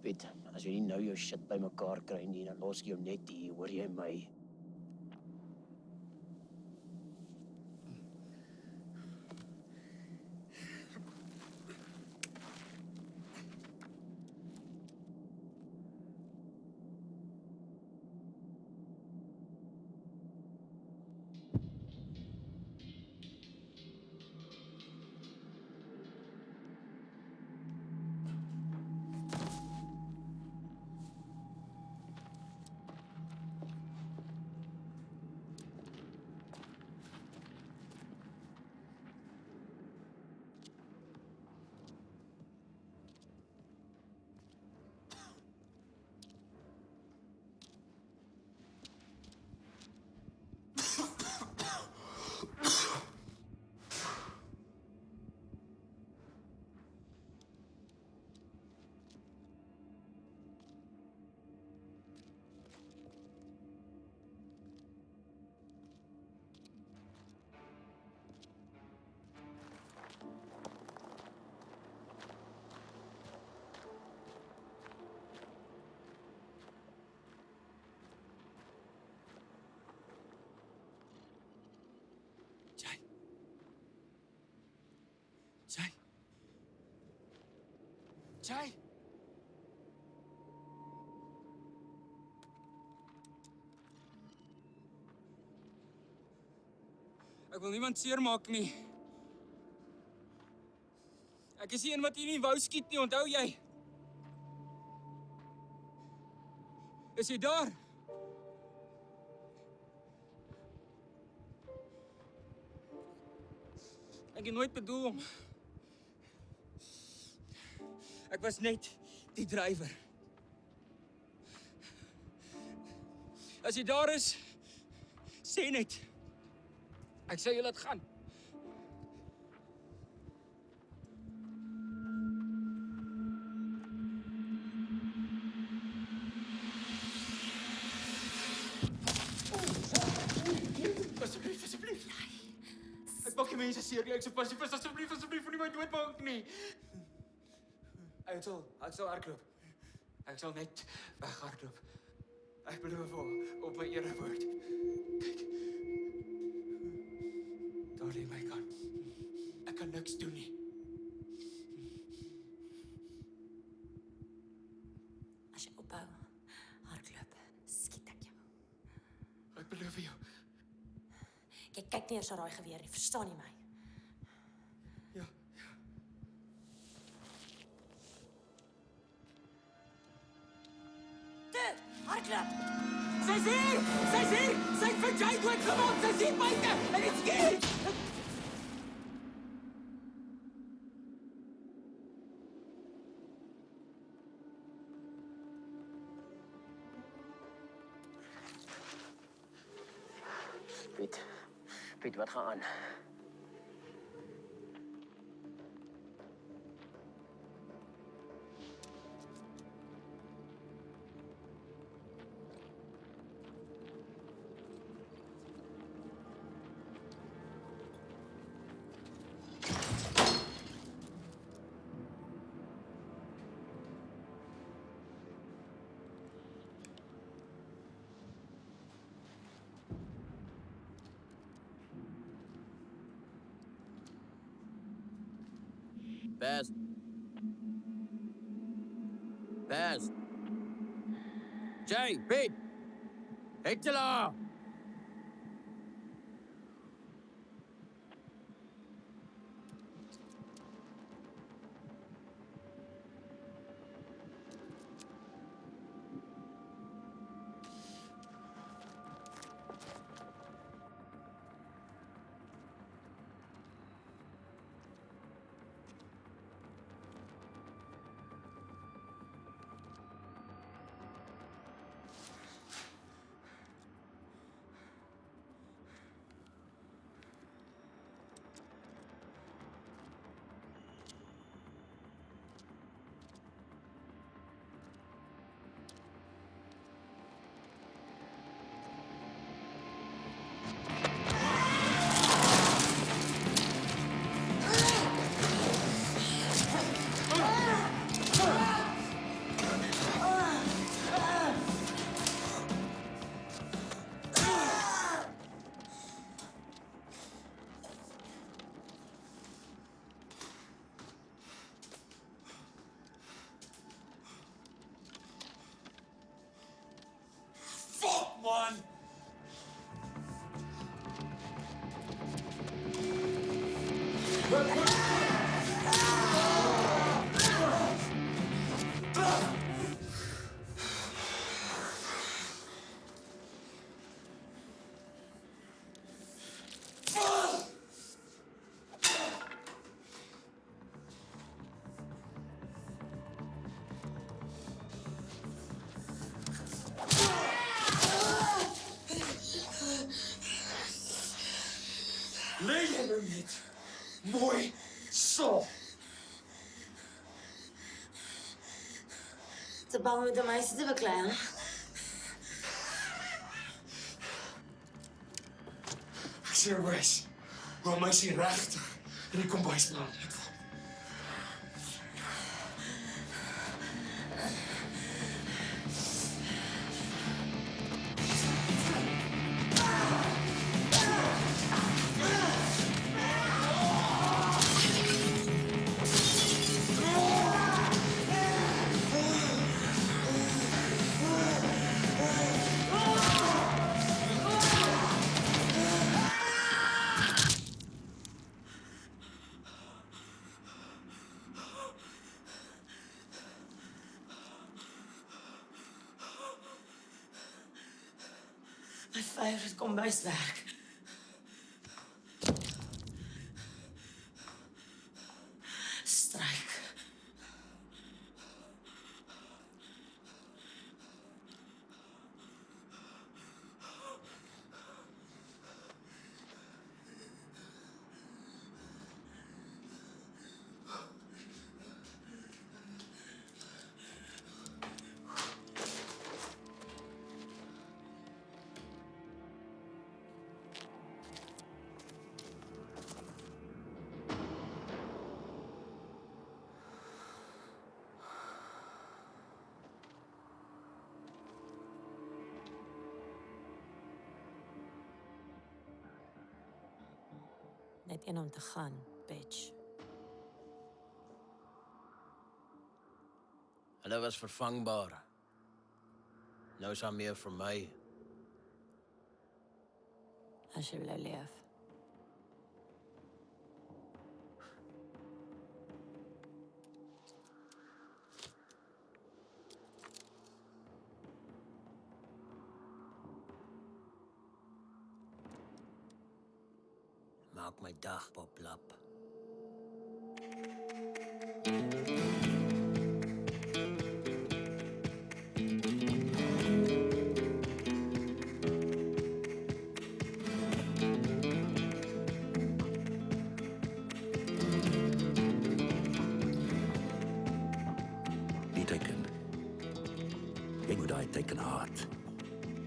Piet, as jy nie nou jou shit bymekaar kry nie, dan los ek jou net hier, hoor jy my? Jay! Ek wil niemand seermaak nie. Ek is die een wat jy nie wou skiet nie, onthou jy? Is jy daar? Ek het nooit bedoel om... Ek was net die drywer. As jy daar is, sê net. Ek sê jy laat gaan. Asseblief. Ek maak die mense seer, ek so passief is, asseblief, moenie my doodmaak nie. Ek sal hardloop. Ek sal net weghardloop. Ek beloof op my erewoord. Kyk. Daar lê my kan. Ek kan niks doen nie. As jy ophou hardloop, skiet ek jou. Ek beloof jou. Jy kyk nie eers na daai geweer nie, verstaan jy my? Hardloop! Sy's hier! Sy's hier! Sy het vir Jay doodgemaak! Sy's hier buite! En dit skiet! Piet, wat gaan aan? Best. Jay, Pete. Hector. Lê jy nou net mooi so. Te bang met de meisje te beklei, hè? Ek sê wys, hoe meisie regtig in die kombuis beland het. Mijn favorite kombuiswerk. Strijk. Net een om te gaan, bitch. Hulle was vervangbaar. Nou is daar meer vir my. As jy wil leef. Maak my dag, Poplap. Die teken. Jy moet daai teken haat.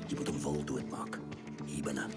Jy moet hom wil doodmaak. Hier binne.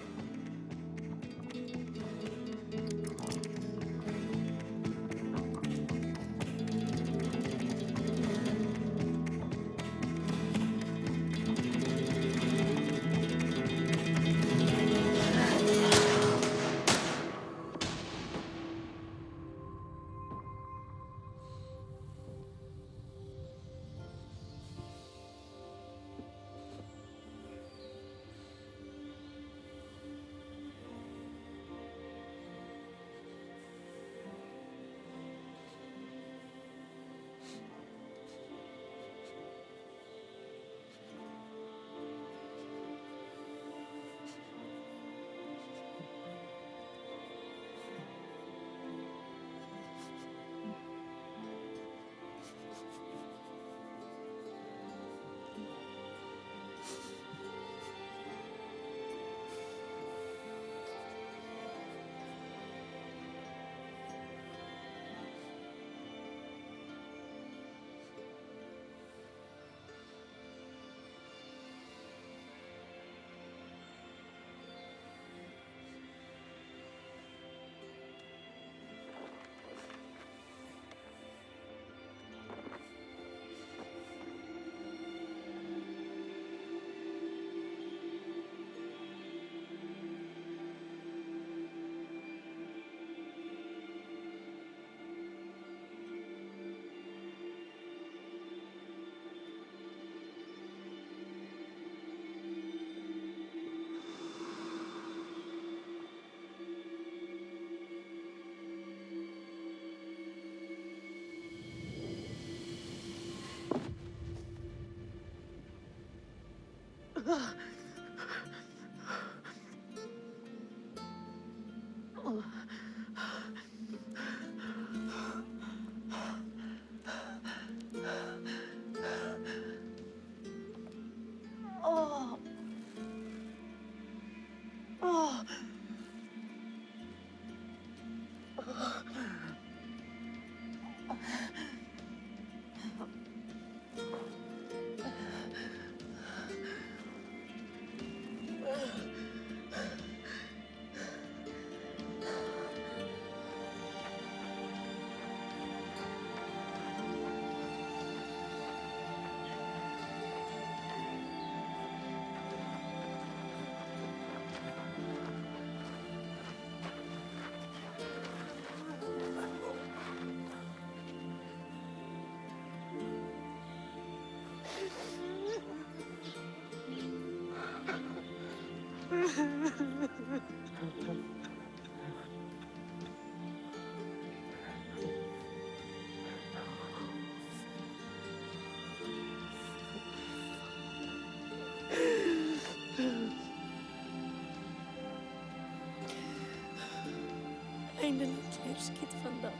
Eindelijk weer skiet vandag.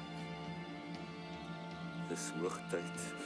Dis hoogtyd.